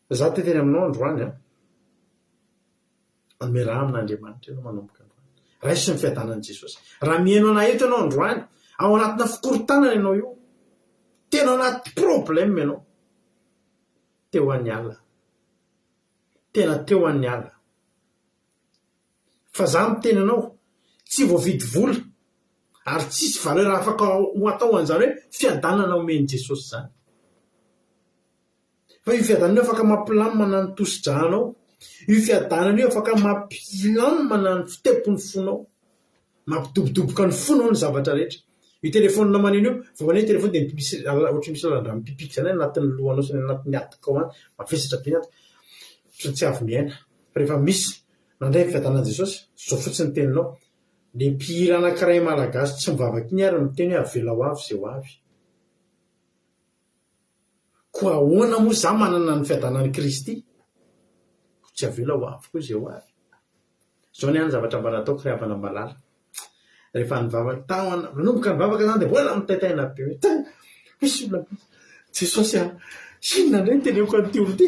za teteny aminao androany anome raha amin'Andriamanitra ianao manomboka androany raisy ny fiadanan'i Jesosy raha mihaino ana eto ianao androany ao anatina fikorotanana ianao io tena anaty problème ianao teo an'ny ala tena teo an'ny ala fa za miteny anao tsy voavidy vola ary tsisy valeur afaka ho atao an'izany hoe fiadanana omeny Jesosy zany fa io fiadanana io afaka mampilamina ny tosi-dranao io fiadanana io afaka mampilamina ny fitepony fonao mampidobodoboka ny fonao ny zavatra rehetra io telefonina maneno io voalohany io telefony de ohatry misy lalana mipipiky zany anatin'ny lohanao sy anatin'ny ataka ao mafesatra be ato tsy avy miaina fa rehefa misy nandray fiadanana Jesosy zao fotsiny teninao le mpihira anankiray malagasy tsy mivavaka iny ary miteny hoe avela ho avy zay ho avy ko ahoana moa za manana ny fiadanan'i Kristy tsy avela ho avy koa zay ho avy zao ny any zavatra mba nataoko ry havana malala rehefa nivavaka tahona nanomboka nivavaka zany dia mbola mitaitaina be hoe misy olona jesosy a sinona indray ny teneko an'ity olo ty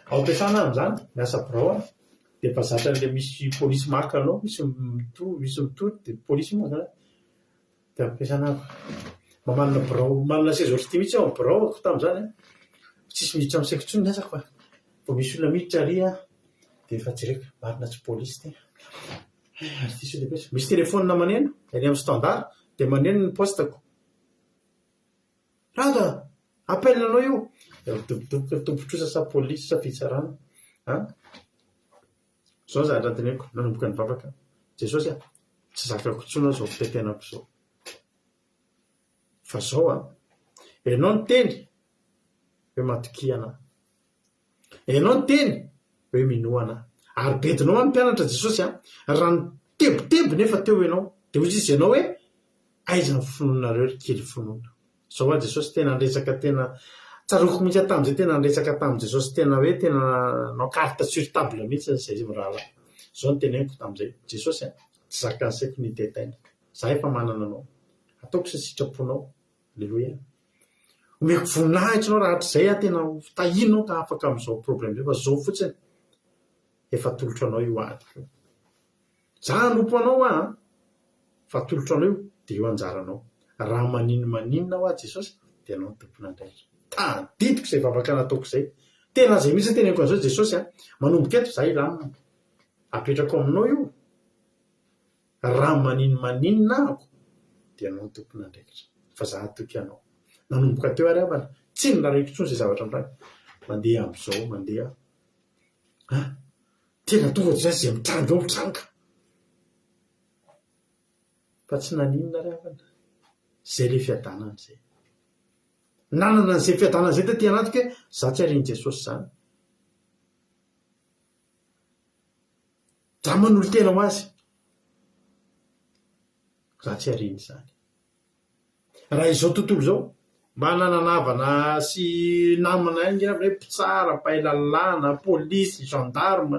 ao ampiasana amin'izany miasa birao a dia mpazatra n'ilay misy polisy maka anao misy mitory dia polisy moa zany dia ampiasana mamanana birao manana sezority mihitsy ao amin'ny birao ako tamin'izany tsisy miditra amin'ny sekotsony ny asako fa vao misy olona miditra ary a dia efa jereka marina tsy polisy ty misy telefônina maneno any amin'ny standard dia maneno ny postako raha appel anao io dobodoboka tompotrosa sa polisy sa fitsarana zao za raha teneko nanomboka nivavaka jesosy a tsy zakako tsona zao fitaitenako zao fa zao a ianao ny teny hoe matokiana ianao ny teny hoe minoana ary bedinao amin'ny mpianatra jesosy a raha ny tebotebo nefa teo ianao dia hozy izy ianao hoe aiza ny finoanareo ry kely finoana zao a jesosy tena nresaka tena tsaroko mihitsy tamin'izay tena nresaka tamin'i jesosy tena hoe tena nao carte sur table mihitsy zay raha zao ny teneniko tamin'izay jesosy a tsy zaka ny saiko ny tetaina za efa manana anao ataoko sy sitraponao alleloia omeko voninahitra anao raha hatr'izay a tena tahinao ka afaka amin'izao problème zay fa zao fotsiny efa tolotro anao io ato za anompo anao a fa tolotro anao io dia io anjaranao raha maninona ho a jesosy dia anao ny tompona andraikitra tadidiko izay vavaka nataoko izay tena zay mihitsy teneniko an'izao jesosy a manomboka eto za ilamina apetrako aminao io raha maninona ako dia anao ny tompona andraikitra fa za atoky anao nanomboka teo ary avana tsy nirareiko tsony izay zavatra amin'izany mandeha amin'izao mandeha tena tonga zay zay mitranga eo mitranga fa tsy naninona ary avana zay le fiadanana zay nanana n'izay fiadanana zay ty anatiko hoe za tsy ariany jesosy zany za manolo tena ho azy za tsy ariany zany raha izao tontolo zao mba nananavana sy namana ingina hoe mpitsara mpahilalàna polisy gendarme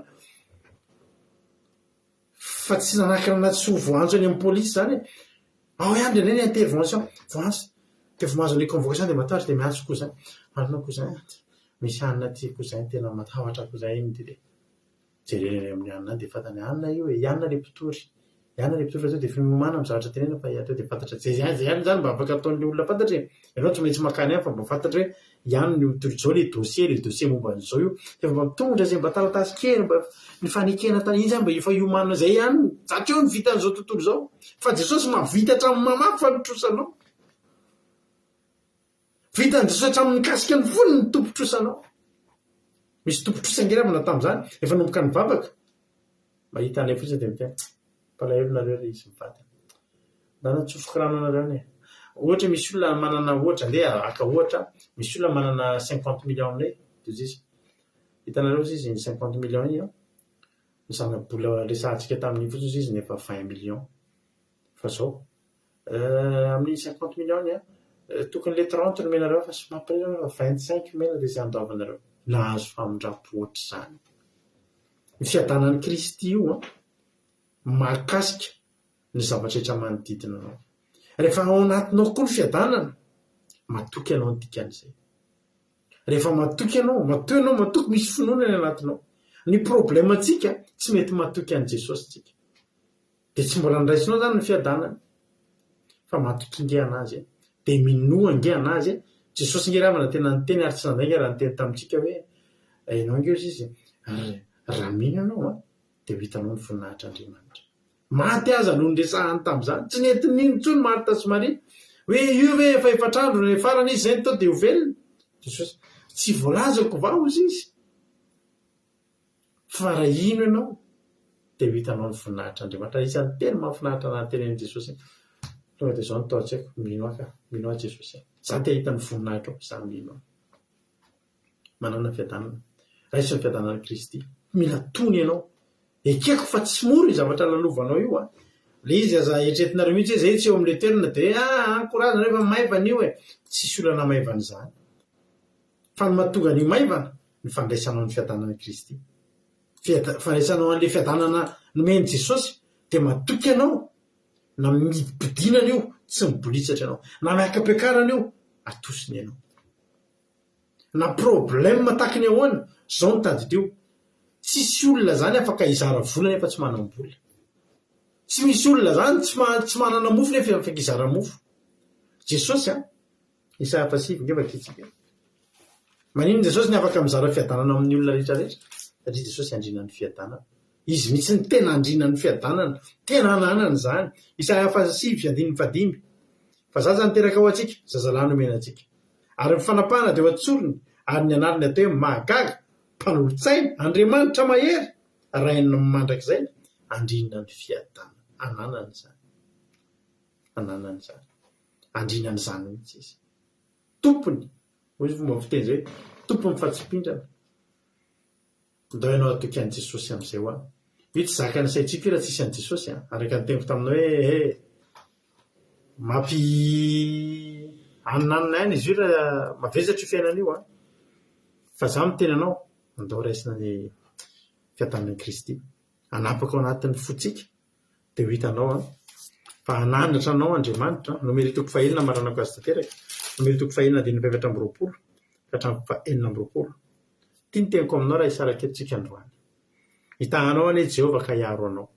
fa tsy nanakirana tsy ho voanjo any amin'ny polisy zany ao ihany ndray ny intervention voanjo dia vomahazo ny convocation dia matahotra dia miantso koa zany manana koa zany misy anina ty koa zany tena matahotra koa zay iny dia jereny amin'ny anina any dia fantany anina io e ianina le mpitory fa zao dia fimomana amin'ny zavatra tenena fa atao dia fantatra zay ihany zany mba afaka ataon'le olona fantatra ianao tsy maintsy makany any fa mba fantatra hoe ihany ny tory zao le dossier momba an'izao io dia mba mitondra zay mba taratasy kely mba ny fanekena tany iny zany mba efa iomanina zay ihany satria ny vita an'izao tontolo zao fa jesosy mavita hatramin'ny mamafy fa nitrosanao vita ny jesosy hatramin'ny mikasika ny fony ny tompotrosanao misy tompotrosangeravana tamin'izany efa nomboka nivavaka mahita anay fotsiny dia mitena palahelo nareo re izy mivady dana tsofoka rano anareo ne ohatra misy olona manana ohatra ndeha aka ohatra misy olona manana 50 millions aminay dia izy hitanareo izy ny 50 millions io ny zanabola resantsika tamin'ny fotsiny izy nefa 20 millions fa zao amin'ny 50 millions tokony le 30 no menareo fa sy mampirehefa 25 mena dia izay andaovanareo nahazo famindrapo ohatra zany ny fiadanan'ny Kristy io mahakasika ny zavatra rehetra manodidina anao rehefa ao anatinao koa ny fiadanana matoky anao ny dikan'izay rehefa matoky anao matoky misy finoana ny anatinao ny problème antsika tsy mety matoky an'i Jesosy tsika dia tsy mbola niraisinao zany ny fiadanana fa matoky inge anazy dia minoa inge anazy Jesosy inge ravana tena nyteny ary tsy nandainga raha nyteny tamintsika hoe ianao inge izy raha mino anao dia ho hitanao ny voninahitr'Andriamanitra maty aza no nresahany tamin'izany tsy nety nino ntsony Marta sy Maria hoe io hoe efa efatrandro ny farany izy zay tao dia ho velona Jesosy tsy voalazako vao izy fa raha ino ianao dia ho hitanao ny voninahitr'Andriamanitra isan'ny tena mahafinaritra nahatenen'i Jesosy tonga dia izao notao tsy haiko mino a Jesosy za te hahita ny voninahitra ao za mino manana fiadanana raisy ny fiadanana Kristy mila tony ianao ekeko fa tsy mora zavatra lalovanao io le izy aza etretinareo mihitsy hoe zay tsy eo amin'le toerana dia ankorazana rehefa maivana io tsisy olana maivana izany fa ny mahatonga an'io maivana ny fandraisanao ny fiadanana Kristy fandraisanao an'le fiadanana nomeny Jesosy dia matoky ianao na mipidinana io tsy mibolitsatra ianao, na miaka-piakarana io atosiny ianao, na problème tahakiny ahoana zao ny tady teo. Tsisy olona zany afaka hizara vola nefa tsy manam-bola, tsy misy olona zany tsy manana mofo nefa afaka hizara mofo. Jesosy Isaia 7:8 manino Jesosy ny afaka mizara fiadanana amin'ny olona rehetrarehetra satria Jesosy andrina ny fiadanana. Izy mihitsy ny tena andrina ny fiadanana, tena ananany zany. Isaia 7:5 fa za zany teraka ho atsika, zazalahy nomena atsika, ary ny fanapahana dia ho atsoriny, ary ny anarany atao hoe Mahagaga, mpanolotsaina, Andriamanitra mahery, rainy mandrakizay, andrinina ny fiadanana. Ananany zany, ananany zany, andrinany zany mihitsy izy. Tompony, hoy fomba fiteny zay, tompony fatsipindrana. Ndao ianao atoky an' Jesosy amin'izay ho io tsy zakany saitsika raha tsisy an' Jesosy araka ny teniko taminao hoe ananina ihany izy io raha mavesatra io fiainana io fa za miteny anao andao raisina ny fiadanan'i Kristy, anapaka ao anatin'ny fotsika dia ho hitanao fa ananatra anao Andriamanitra. Nomera toko fahaenina maranako azy tanteraka, nomera toko fahaenina 19 ka hatramin'ny 420. Tia ny teniko aminao raha hisaraka etontsika androany. Hitahanao anie Jehovah ka hiaro anao,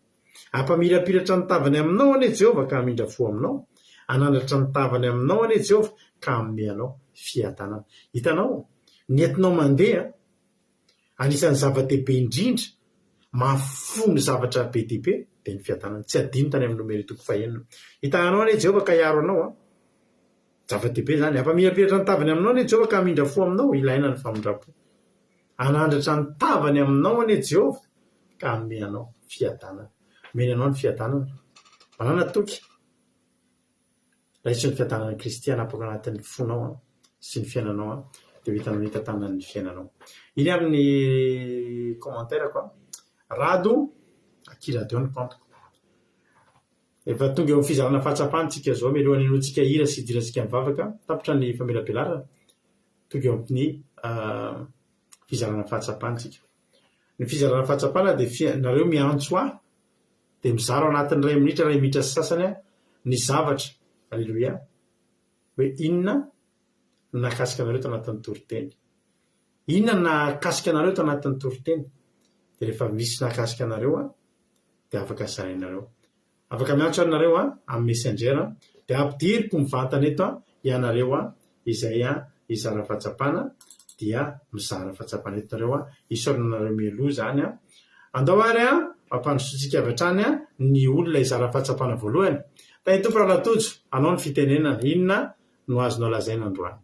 ampamirapiratra ny tavany aminao anie Jehovah ka hamindra fo aminao, anandratra ny tavany aminao anie Jehovah ka hanome anao fiadanana. Hitanao, ny entinao mandeha anisan'ny zava-dehibe indrindra, mahafono zavatra be dehibe dia ny fiadanana. Tsy adino tany amin'ny nomera toko fahaenina. Hitahanao anie Jehovah ka hiaro anao, zava-dehibe zany. Ampamirapiratra ny tavany aminao anie Jehovah ka hamindra fo aminao, ilaina ny famindrapo. Anandratra ny tavany aminao anie Jehovah ka hanome anao fiadanana. Meny anao ny fiadanana, manana toky. Raha hisy ny fiadanana Kristy anapaka anatin'ny fonao sy ny fiainanao dia hitanao ny tantanan'ny fiainanao. Iny amin'ny commentaire rado akiradio ny pantoko. Efa tonga eo amin'ny fizarana fahatsapana zao mialohan'ny hinoantsika hira sy hidirantsika mivavaka tapitra ny famelabelarana, tonga eo amin'ny fizarana fahatsapana tsika. Ny fizarana fahatsapana dia nareo miantso dia mizara anatin'ny ray minitra sy sasany ny zavatra, alleluia, hoe inona nakasika anareo tao anatin'ny toriteny, inona nakasika anareo tao anatin'ny toriteny. Dia rehefa misy nakasika anareo dia afaka zarainareo, afaka miantso anareo amin'ny messenger dia ampidiriko mivantana eto ianareo izay izara fahatsapana dia mizara fahatsapana eto nareo isaorana nareo mialoha zany andao ary mampandrosotsika avy hatrany ny olona izara fahatsapana voalohany. Tany tompo raha natojo anao ny fitenenana, inona no azonao lazaina androany.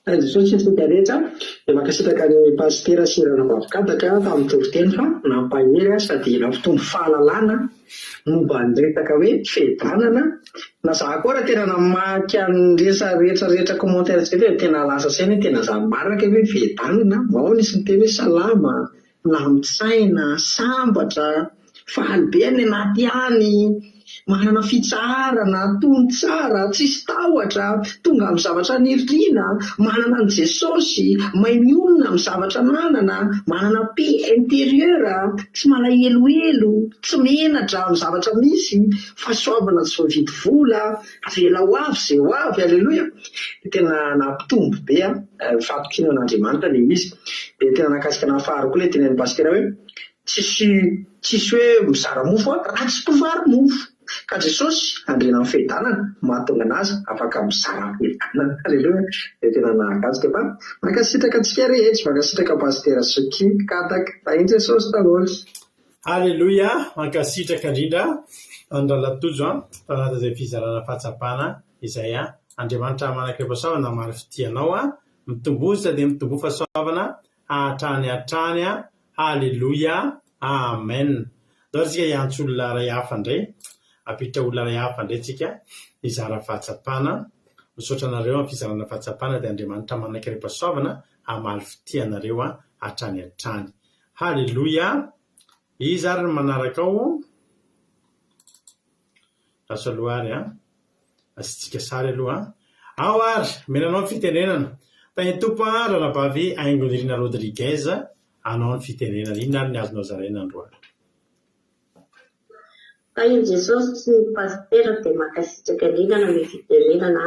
Jesosy tsika rehetra dia mankasitraka ny pastera sy irana vavikataka tamin'ny toriteny fa nampahery sady nampitombo fahalalana momba ny resaka hoe fiadanana. Na za koa raha tena namaky ny rehetra commentaire tsy hoe tena lasa saina tena za maraka hoe fiadanana mao nisy ny teny hoe salama, lamitsaina, sambatra, faly be any anaty any, manana fitsarana, tony tsara, tsisy tahotra, tonga amin'ny zavatra nirina, manana ny Jesosy, mahay mionona amin'ny zavatra nanana, manana paix intérieure, tsy malaheloelo, tsy menatra amin'ny zavatra misy, fahasoavana tsy mividy vola, avela ho avy izay ho avy, alleloia. Tena nampitombo be fahatokina an'Andriamanitra ilay izy. Dia tena nakasika nahafaharo koa ilay teny an'ny pastera hoe tsisy hoe mizara mofo raha tsy mpivary mofo. Ka Jesosy andrena amin'ny fiadanana mahatonga anazy afaka mizara fiadanana. Alleluia. Dia tena nahakasika fa mankasitraka antsika rehetra, mankasitraka pastera Soki Kataka, tahin Jesosy daholo. Alleluia. Mankasitraka indrindra andralatojo tanaty izay fizarana fahatsapana izay Andriamanitra manakaipa fahasoavana maro fitianao mitomboza dia mitombo fahasoavana hatrany. Alleluia. Amen. Dao tsika hiantso olona ray hafa indray, apitra olona ray hafa indray tsika hizara fahatsapana. Misaotra anareo amin'ny fizarana fahatsapana dia Andriamanitra manakaipa fahasoavana hamaly fitianareo hatrany. Alleluia. Izy ary ny manaraka ao raso aloha ary asitsika sary aloha ao ary menanao ny fitenenana tany tompo ranabavy Aingonirina Rodriguez anao ny fitenenana. Inona ary ny azonao zaraina androany. fa i Jesosy sy ny pastera dia makasitraka indrindra ny fitenenana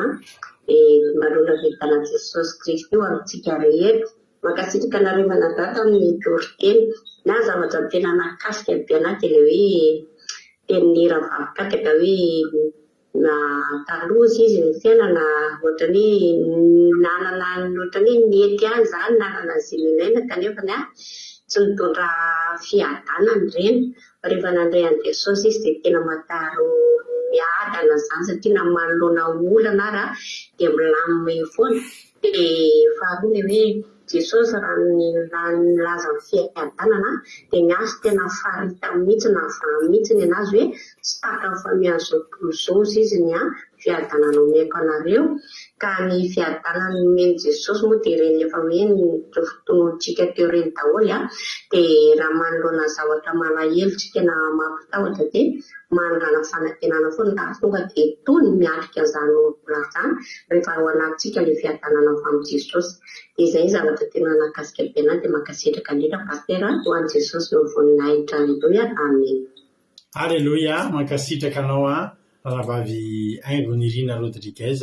dia manona vitana Jesosy Kristy ho amintsika rehetra. Makasitraka anareo manadata amin'ny toriteny na zavatra tena nakasika be anahy dia ilay hoe teny ravavakataka hoe na taloza izy ny fiainana ohatrany nanana ohatrany nety azy zany nanana zilinaina kanefany tsy mitondra fiadanany ireny. Rehefa nandray an'i Jesosy izy dia tena mataro miadana zany satria na manoloana olana ary dia milamina foana. Dia faharoa ilay hoe Jesosy raha nilaza ny fiadanana dia niazo tena farita mihitsy na vaha mihitsy ny anazy hoe tsy taka ny famihazo Jesosy izy ny fiadanana omeko anareo. Ka ny fiadanany omeny Jesosy moa dia ireny efa hoe ny fotoantsika teo ireny daholo dia raha manoloana zavatra malahelo tsy tena mampitahotra dia manana fanantenana foana ka tonga dia tony miatrika izany olona izany rehefa ao anatintsika ilay fiadanana avy amin'ny Jesosy. Dia izay zavatra tena nakasika be anahy dia makasitraka indrindra pastera ho an'i Jesosy eo voninahitra. Aleluia, amen. Aleluia, mankasitraka anao rahavavy Aingo Irina Rodriguez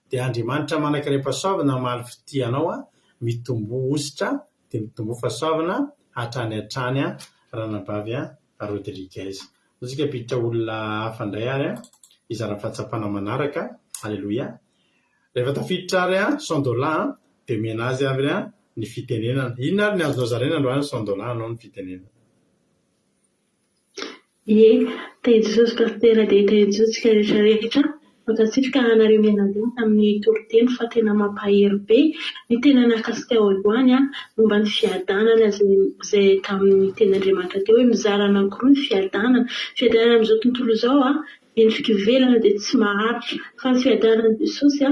dia Andriamanitra manankiray pasoavana maly fitianao mitombo ositra dia mitombo fahasoavana hatrany ranavavy Rodriguez. Tsika piditra olona hafa indray ary izara fahatsapana manaraka. Aleluia. Rehefa tafiditra ary Sandola dia mena azy ary ny fitenenana. Inona ary ny azonao zarena androany Sandola anao ny fitenenana? Ie, tay Jesosy pastera dia tay Jesosy tsika rehetrarehetra. Makasitraka anareo menandro tamin'ny toriteny fa tena mampahery be ny tena nakasika voalohany momba ny fiadanana izay tamin'ny ten'Andriamanitra teo hoe mizara anankiroa ny fiadanana. Fiadanana amin'izao tontolo izao ny fikivelana dia tsy maharitra fa ny fiadanana Jesosy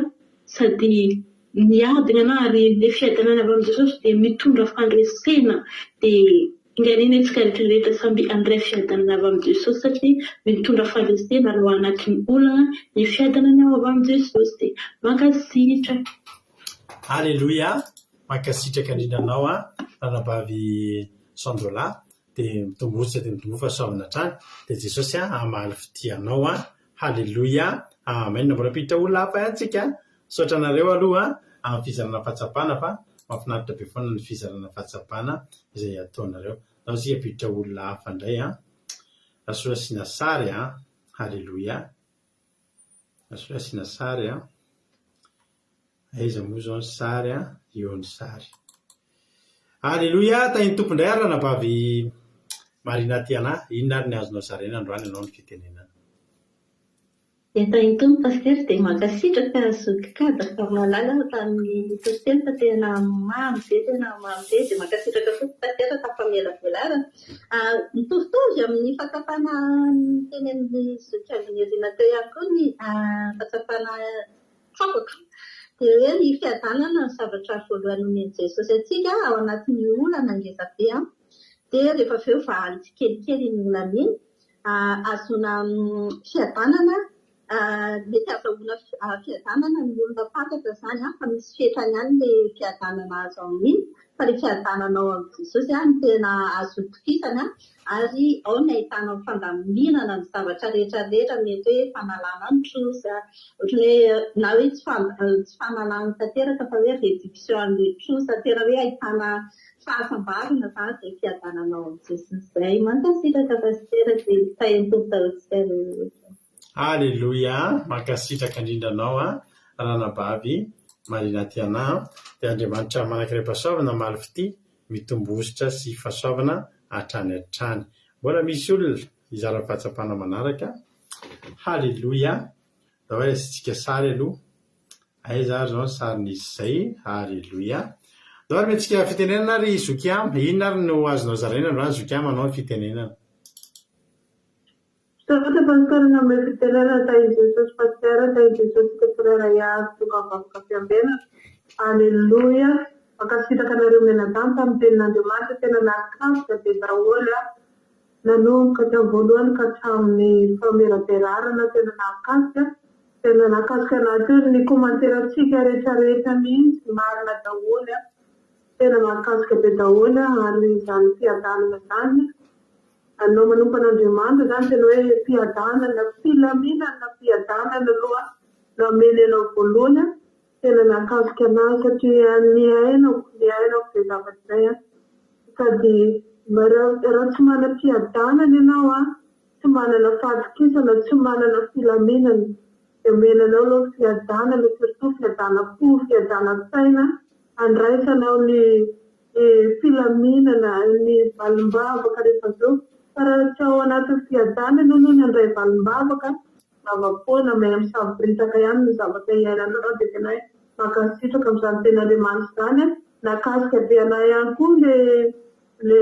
sady miadina ary ilay fiadanana avy amin'ny Jesosy dia mitondra fandresena dia inganina antsika rehetrarehetra samby andray fiadanana avy amin'ny Jesosy satria mitondra fandresena raha ao anatin'ny olana ny fiadanana avy amin'ny Jesosy dia mankasitraka. Aleluia, mankasitraka indrindra anao ranavavy Sandola dia mitombosa dia mitombo fahasoavana hatrany dia Jesosy amaly fitianao. Aleluia, amen. Namborapiditra olona hafa antsika saotra anareo aloha amin'ny fizarana fahatsapana fa mahafinaritra be foana ny fizarana fahatsapana izay ataonareo. Ao sika piditra olona hafa indray Rasoa Sinasary. Aleluia, Rasoa Sinasary aiza moa zao ny sary eo ny sary. Aleluia, tainy tompo indray ary ranavavy Marina Tiana. Inona ary ny azonao zarena androany ianao ny fitenenana? Tainy tompo pastera dia mankasitraka zokikadaka malala tamin'ny toriteny fa tena mamy be dia mankasitraka koa pastera tafamelabelara mitovitovy amin'ny fahatsapana tenen'ny zokiandiny Irina teo ihany koa ny fahatsapana tsapaka. Dia hoe ny fiadanana ny zavatra voalohany omeny Jesosy antsika ao anatin'ny olana ngeza be dia rehefa avy eo vahaly tsikelikely ny olana iny azona fiadanana mety azahoana fiadanana ny olona fantatra izany fa misy fetrany ihany ilay fiadanana azo amin'iny fa ilay fiadanana ao amin'ny Jesosy ny tena azo tokisana ary ao ny ahitana fandaminana ny zavatra rehetrarehetra mety hoe fanalana ny trosa ohatrany hoe na hoe tsy fanalana tanteraka fa hoe réduction an'ilay trosa tena hoe ahitana fahasambarana izany dia fiadanana ao amin'ny Jesosy izay. Mankasitraka pastera dia tainy tompo daholo. Aleluia, mankasitraka indrindra anao ranavavy Marina Tiana dia Andriamanitra manankiray pasoavana maly fity mitombositra sy fahasoavana hatrany. Mbola misy olona izara fahatsapana manaraka. Aleluia, da hoe tsika sary aloha aiza ary zao ny sarin'izy izay. Aleluia, da hoe mentsika fitenenana ary zokiam. Inona ary no azonao zarena androany zokiam anao ny fitenenana? Zavatra fankarana amin'ny fitenenana tainy Jesosy pastera tainy Jesosy ketrera iazy tokavavaka fiambena. Aleluia, mankasitraka anareo menadanta amin'ny tenin'Andriamanitra tena nakasika be daholo nanomboka hatramin'ny voalohany ka hatramin'ny fameraberarana tena nakasika anaty ny komanterantsika rehetrarehetra mihitsy marina daholo tena nakasika be daholo ary izany fiadanana izany anao manompan'Andriamanitra zany tena hoe fiadanana filaminana fiadanana aloha nameny anao voalohany tena nakasika anazy satria ny ainako dia zavatra zay sady raha tsy manana fiadanana ianao tsy manana fahatokisana tsy manana filaminana dia menanao aloha fiadanana surtout fiadanam-po fiadanam-saina andraisanao ny filaminana ny valim-bavaka rehefa zao fa raha tsy ao anatin'ny fiadanana noho ny andray valim-bavaka zava-poana mahay misafiritaka ihany ny zavatra iainanao dia tena hoe makasitraka amin'izany ten'Andriamanitra zany nakasika be anay ihany koa le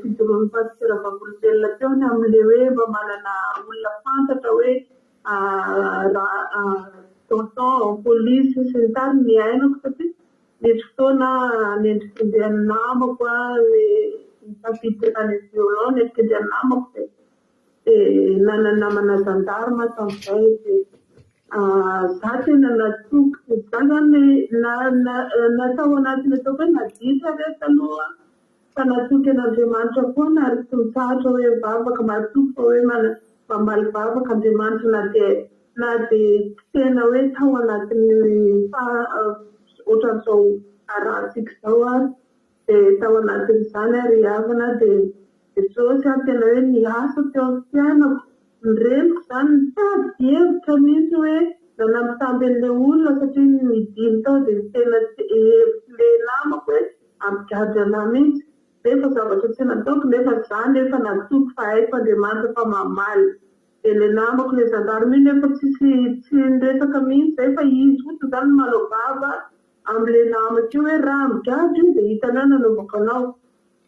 fidoroan'ny pasitera Vavolombelona teo amin'le hoe mba manana olona fantatra hoe tonton polisy sy ny tariny ny ainako satria nisy fotoana nendriky andeha namako nitafiditra ny violon nendriky andeha namako dia nanamana gendarme tamin'izay dia za tena natoky za zany natao anatiny atao hoe naditra rehetra aloha fa natoky an'Andriamanitra foana ary tsy mitsahatra hoe vavaka matoky fa hoe mamaly vavaka Andriamanitra na dia tena hoe tao anatiny ohatran'izao arahantsika izao ary dia tao anatin'izany ary havana dia Jesosy tena hoe niasa teo amin'ny fiainako ny reniko zany mitady hevitra mihitsy hoe nanampitamby an'ilay olona satria nidiny tao dia tena le namako hoe ampigady anahy mihitsy nefa zavatra tsy nataoko nefa zany efa natoky fa haiko Andriamanitra fa mamaly dia le namako le gendarme nefa tsy niresaka mihitsy zay fa izy fotsy zany manao vava amin'le namako io hoe raha migady io dia hitanao nanaovako anao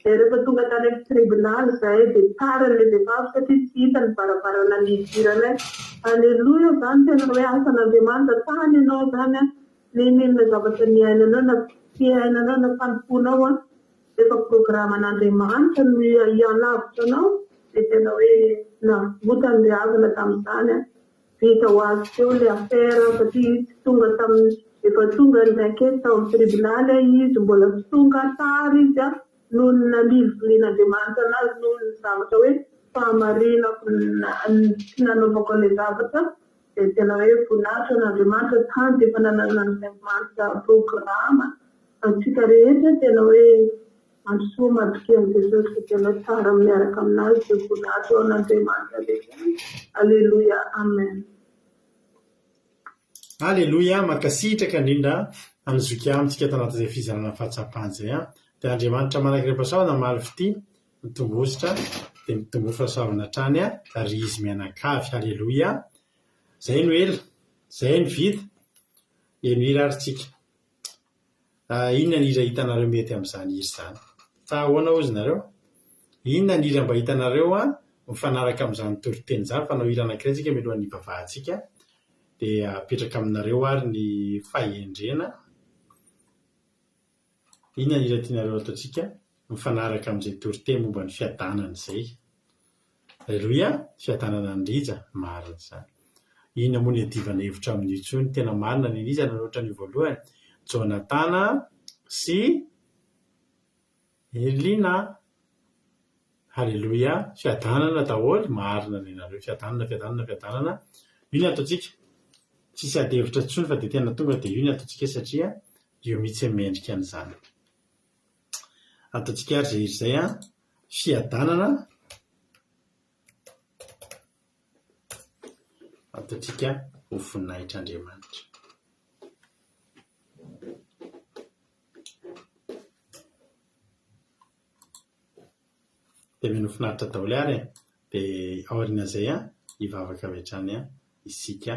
dia rehefa tonga tany amin'ny tribunal zay dia tara le vehivavy satria tsy hita ny varavarana nidiranay alleloia zany tena hoe asan'Andriamanitra tany ianao zany nenenina zavatra ny ainanao na fiainanao na fanomponao efa programan'Andriamanitra no hianavitra anao dia tena hoe navotany le havana tamin'izany vita ho azy teo le affaire satria tsy tonga tamin'ny efa tonga ny enquête tao amin'ny tribunal izy mbola tsy tonga tara izy noho ny nalivolian'Andriamanitra anazy noho ny zavatra hoe fahamarinako tsy nanaovako an'ilay zavatra dia tena hoe voninahitra n'Andriamanitra tany dia efa nanan'Andriamanitra programa antsika rehetra tena hoe androsoa madokeo Jesosy tena tsara miaraka aminazy dia voninahitra ao an'Andriamanitra rehetra. Alleluia, amen. Alleluia, makasitraka indrindra anyzoky amintsika tanatin'izay fizarana fahatsapany zay dia Andriamanitra manaky repasao namaly fity mitombositra dia mitombofa saovana hatrany ary izy mianakavy. Alleluia, zay no ela zay no vita eno hira arytsika inona ny hira hitanareo mety amin'izany hira zany fa ahoana ozy nareo inona ny hira mba hitanareo mifanaraka amin'izany toriteny zany fa nao hira anankiray tsika mialohan'ny hivavahantsika dia apetraka aminareo ary ny fahendrena inona ny hira tianareo ataontsika mifanaraka amin'izay toriteny momba ny fiadanana izay. Alleluia, fiadanana ndrija marina zany. Inona moa ny adivana hevitra amin'ny itsony tena marina ny iza nanoatra ny voalohany Jonatana sy Elina. Halleluia, fiadanana daholo marina ny nareo fiadanana io ny ataontsika tsisy ady hevitra tsony fa dia tena tonga dia io ny ataontsika satria io mihitsy mendrika an'izany ataontsika ary zay iry zay fiadanana ataontsika ho voninahitran'Andriamanitra. Dia mino finaritra daholo ary dia aorian'izay hivavaka avy hatrany isika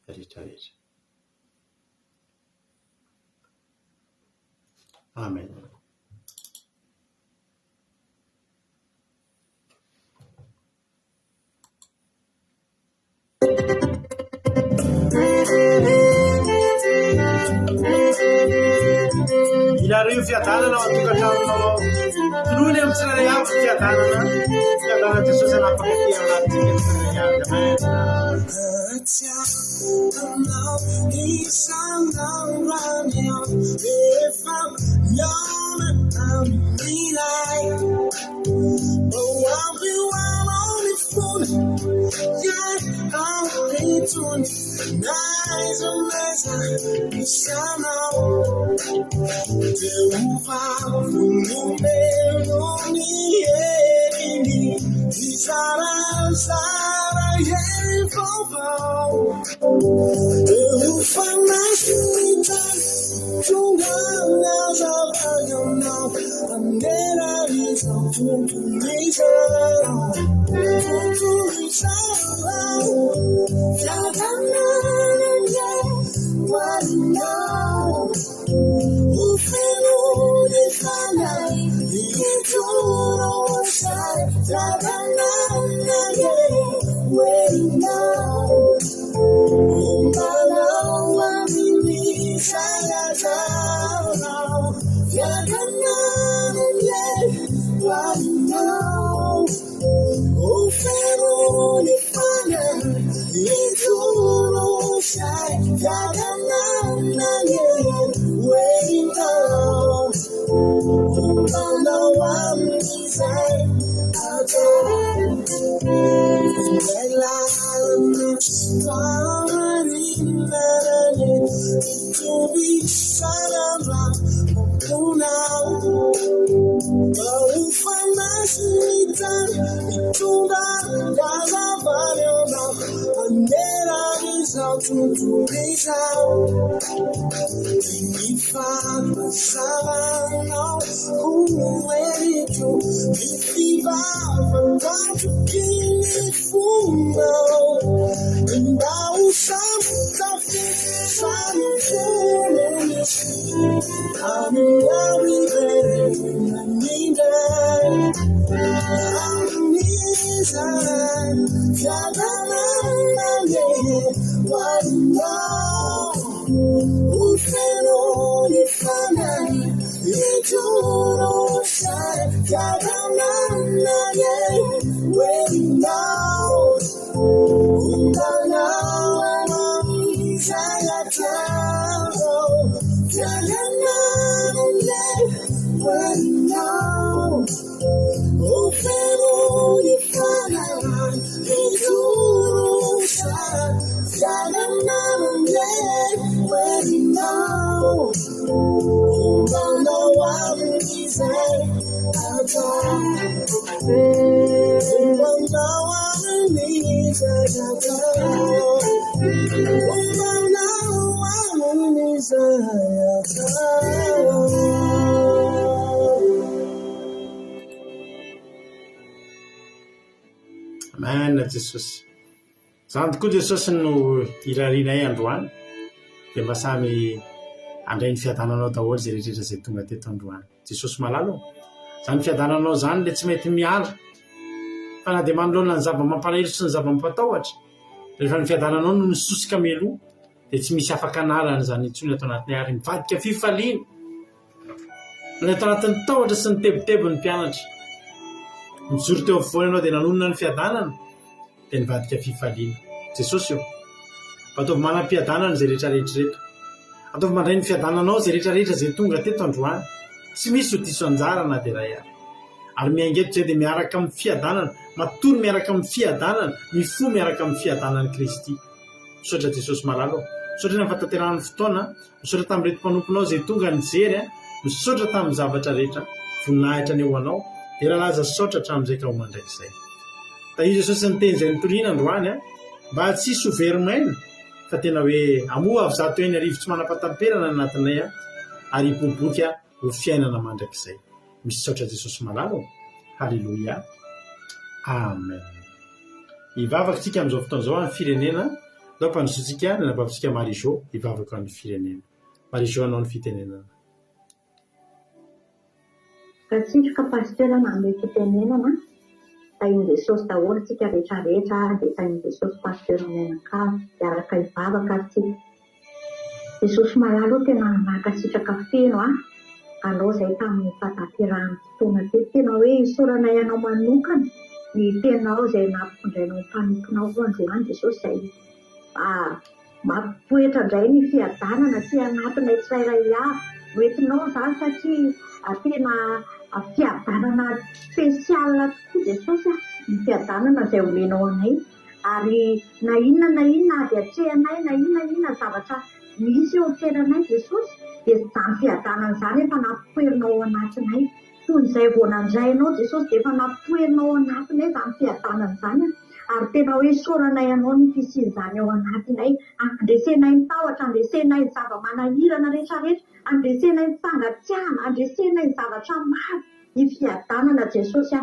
rehetrarehetra. Amen. Ilareo fiadanana atokatranonao nony amin'ny tsirairay avy fiadanana Jesosy anampakaty anatintsika tsirairay avy. Amen Jesosy. Zany tokoa Jesosy no irarianay androany dia mba samy andray ny fiadananao daholo zay rehetrarehetra zay tonga teto androany. Jesosy malalo zany fiadananao zany le tsy mety miala fa na dia manoloana ny zava-mampalahelo sy ny zava-mampatahotra rehefa ny fiadananao no misosika mialoha dia tsy misy afaka analana zany intsony atao anatiny ary mivadika fifaliana ny atao anatin'ny tahotra sy ny tebotebo ny mpianatra mijoro teo afovoany ianao dia nanonona ny fiadanana dia nivadika fifaliana. Jesosy io mba ataovy manam-piadanana zay rehetrarehetra reto, ataovy mandray ny fiadananao zay rehetrarehetra zay tonga teto androany, tsy misy ho diso anjara na dia ray ary miangeto zay dia miaraka amin'ny fiadanana, matory miaraka amin'ny fiadanana, mifo miaraka amin'ny fiadanan'i Kristy. Misaotra Jesosy malalo, misaotra ny fahatanterahany fotoana, misaotra tamin'ny reto mpanomponao zay tonga nijery, misaotra tamin'ny zavatra rehetra voninahitra ny eo anao dia raha laza saotra hatramin'izay ka ho mandraikizay. Da io Jesosy ny teny izay nitoriana androany mba tsy hisy overmaina fa tena hoe amoa avy zato eny arivo tsy manam-pahatamperana ny anatinay ary hipoboky ho fiainana mandraikizay. Misaotra Jesosy malalo. Halleloia. Amen. Hivavaka tsika amin'izao fotoana izao amin'ny firenena, dao mpandrosotsika ny nabavisika Marie-Jo hivavaka amin'ny firenena. Marie-Jo anao ny fitenenana. Katsindroka pasitera manome fitenenana tain'i Jesosy daholo tsika rehetrarehetra dia tain'i Jesosy pasitera menakavy hiaraka hivavaka tsika. Jesosy malalo tena nankasitraka feno anao izay tamin'ny fahatanterahany fotoana teto tena hoe isaoranay ianao manokana ny tenao izay nampitondrainao ny mpanomponao ho androany Jesosy izay mampipoetra indray ny fiadanana ty anatinay tsirairay avy noentinao zany satria tena fiadanana spesiala tokoa Jesosy ny fiadanana izay omenao anay ary na inona dia atrehanay na inona zavatra misy eo am-piainanay Jesosy dia izany fiadanana izany efa nampipoerinao anatinay toy izay vao nandray anao Jesosy dia efa nampipoerinao anatinay izany fiadanana izany ary tena hoe soranay anao ny fisian'izany ao anatinay andresenay ny tahotra andresenay ny zava-manahirana rehetrarehetra andresenay ny fangatsiahana andresenay ny zavatra maro ny fiadanana Jesosy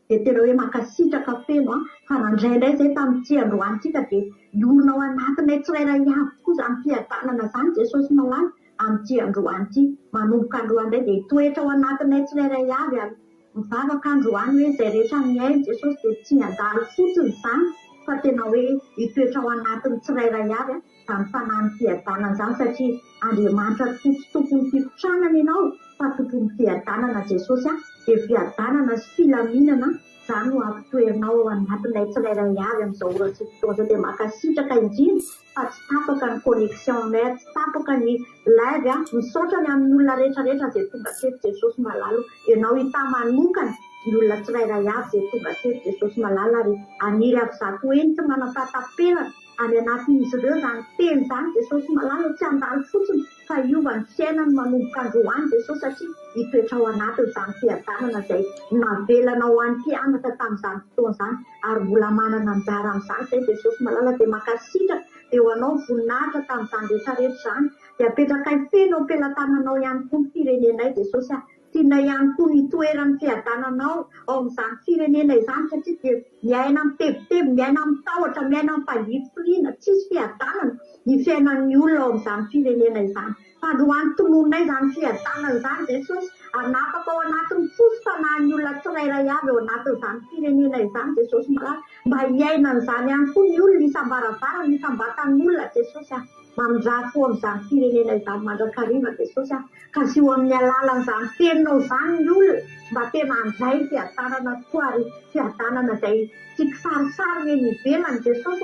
dia tena hoe mankasitraka feno fa nandraindray izay tamin'ity androany tika dia iorona ao anatinay tsirairay avy koa izany fiadanana izany Jesosy malala amin'ity androany ity manomboka androany indray dia hitoetra ao anatinay tsirairay avy ary mivavaka androany hoe izay rehetra miainy Jesosy dia tsy handalo fotsiny izany fa tena hoe hitoetra ao anatin'ny tsirairay avy izany fanahy fiadanana izany satria Andriamanitra tompony fikotranana ianao fa tompony fiadanana Jesosy dia fiadanana sy filaminana izany no ampitoerinao ao anatinay tsirairay avy amin'izao ora sy fotoana dia mankasitraka indrindra fa tsy tapaka ny connexionnay tsy tapaka ny live misaotra ny amin'ny olona rehetrarehetra izay tonga teto Jesosy malala ianao hita manokana ny olona tsirairay avy izay tonga teto Jesosy malala ary aniry avy zato enty manam-pahatapelana any anatin'izy ireo izany teny izany Jesosy malala tsy handalo fotsiny fa hiova ny fiainany manomboka androany Jesosy satria hitoetra ao anatin' izany fiadanana izay navelana ho an'ny mpianatra tamin'izany fotoana izany ary mbola manana anjara amin'izany izay Jesosy malala dia mankasitraka dia ho anao voninahitra tamin'izany rehetrarehetra izany dia apetraka feno am-pelatananao ihany koa ny firenenay Jesosy tiana ihany koa nitoeran'ny fiadananao ao amin'izany firenena izany satria dia miaina mitebiteby miaina mitahotra miaina mipangitofiliana tsisy fiadanana ny fiainan'ny olona ao amin'izany firenena izany fa androany tononay izany fiadanana izany Jesosy anapaka ao anatin'ny fosy fanahin'ny olona tsirairay avy ao anatin'izany firenena izany Jesosy malala mba hiaina n'izany ihany koa ny olona isam-baravarana isam-batan'ny olona Jesosy mandraha fo amin'izany firenena izany mandrakariva Jesosy ka sy ho amin'ny alalan'izany teninao izany ny olona mba tena handray fiadanana tokoa ary fiadanana izay tsy kisarisary eny ivelany Jesosy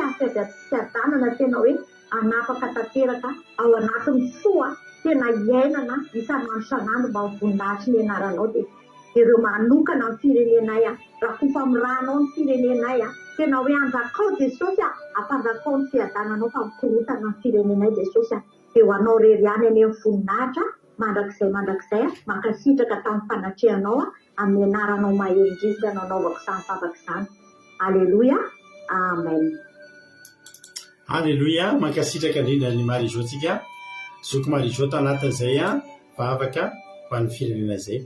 fiadanana tena hoe anapaka tanteraka ao anatin'ny fo tena hiainana isan'andro isan'andro mba voninahitry ny anaranao dia ireo manokana amin'ny firenenay raha kofa miranao ny firenenay tena hoe andrakao Jesosy ampanjakao ny fiadananao fa mikorotana ny firenenay Jesosy dia ho anao rery any any amin'ny voninahitra mandrakizay mankasitraka tamin'ny fanatrehanao amin'ny anaranao mahery-drivotra nanaovako izany vavaka izany Alleluia Amen Alleluia mankasitraka indrindra ny Marie-Jo tsika zoko Marie-Jo tanatin'izay vavaka ho an'ny firenena izay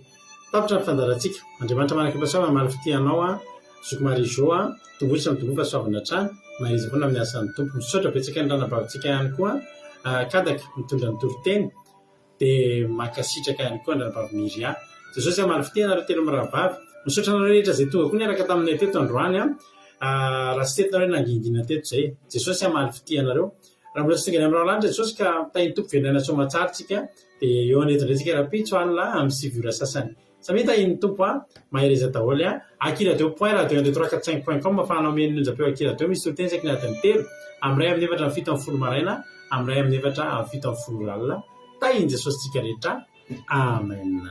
tapitra ny fandarantsika Andriamanitra manaka-pasoavana malifitianao zoko Marie-Jo tongotra mitongofa soavana trano mahizavona amin'ny asan'ny tompo misaotra betsaka ny ranabavintsika ihany koa kadaka mitondra ny toriteny dia mankasitraka ihany koa ny ranabavy Jesosy malifitiana reo telo miravavy misaotra nareo rehetra izay tonga koa niaraka taminay teto androany raha sy tetinareo nangingina teto izay Jesosy malifitianareo raha mbola tsy tonga ny amin'irao lanitra Jesosy ka tahiny tompo vendrana soamatsara tsika dia eo anetindretsika raha-pitso alina amin'ny 7 ora sasany samy tahiny tompo mahereza daholo akiradio point radio 1 afahanao men'ny onjam-peo akiradio misy toteny saky ny adiny telo amin'ny ray amin'ny efatra amin'ny fito amin'ny folo maraina amin'ny ray amin'ny efatra amin'ny fito amin'ny folo alina tahiny Jesosy tsika rehetra Amen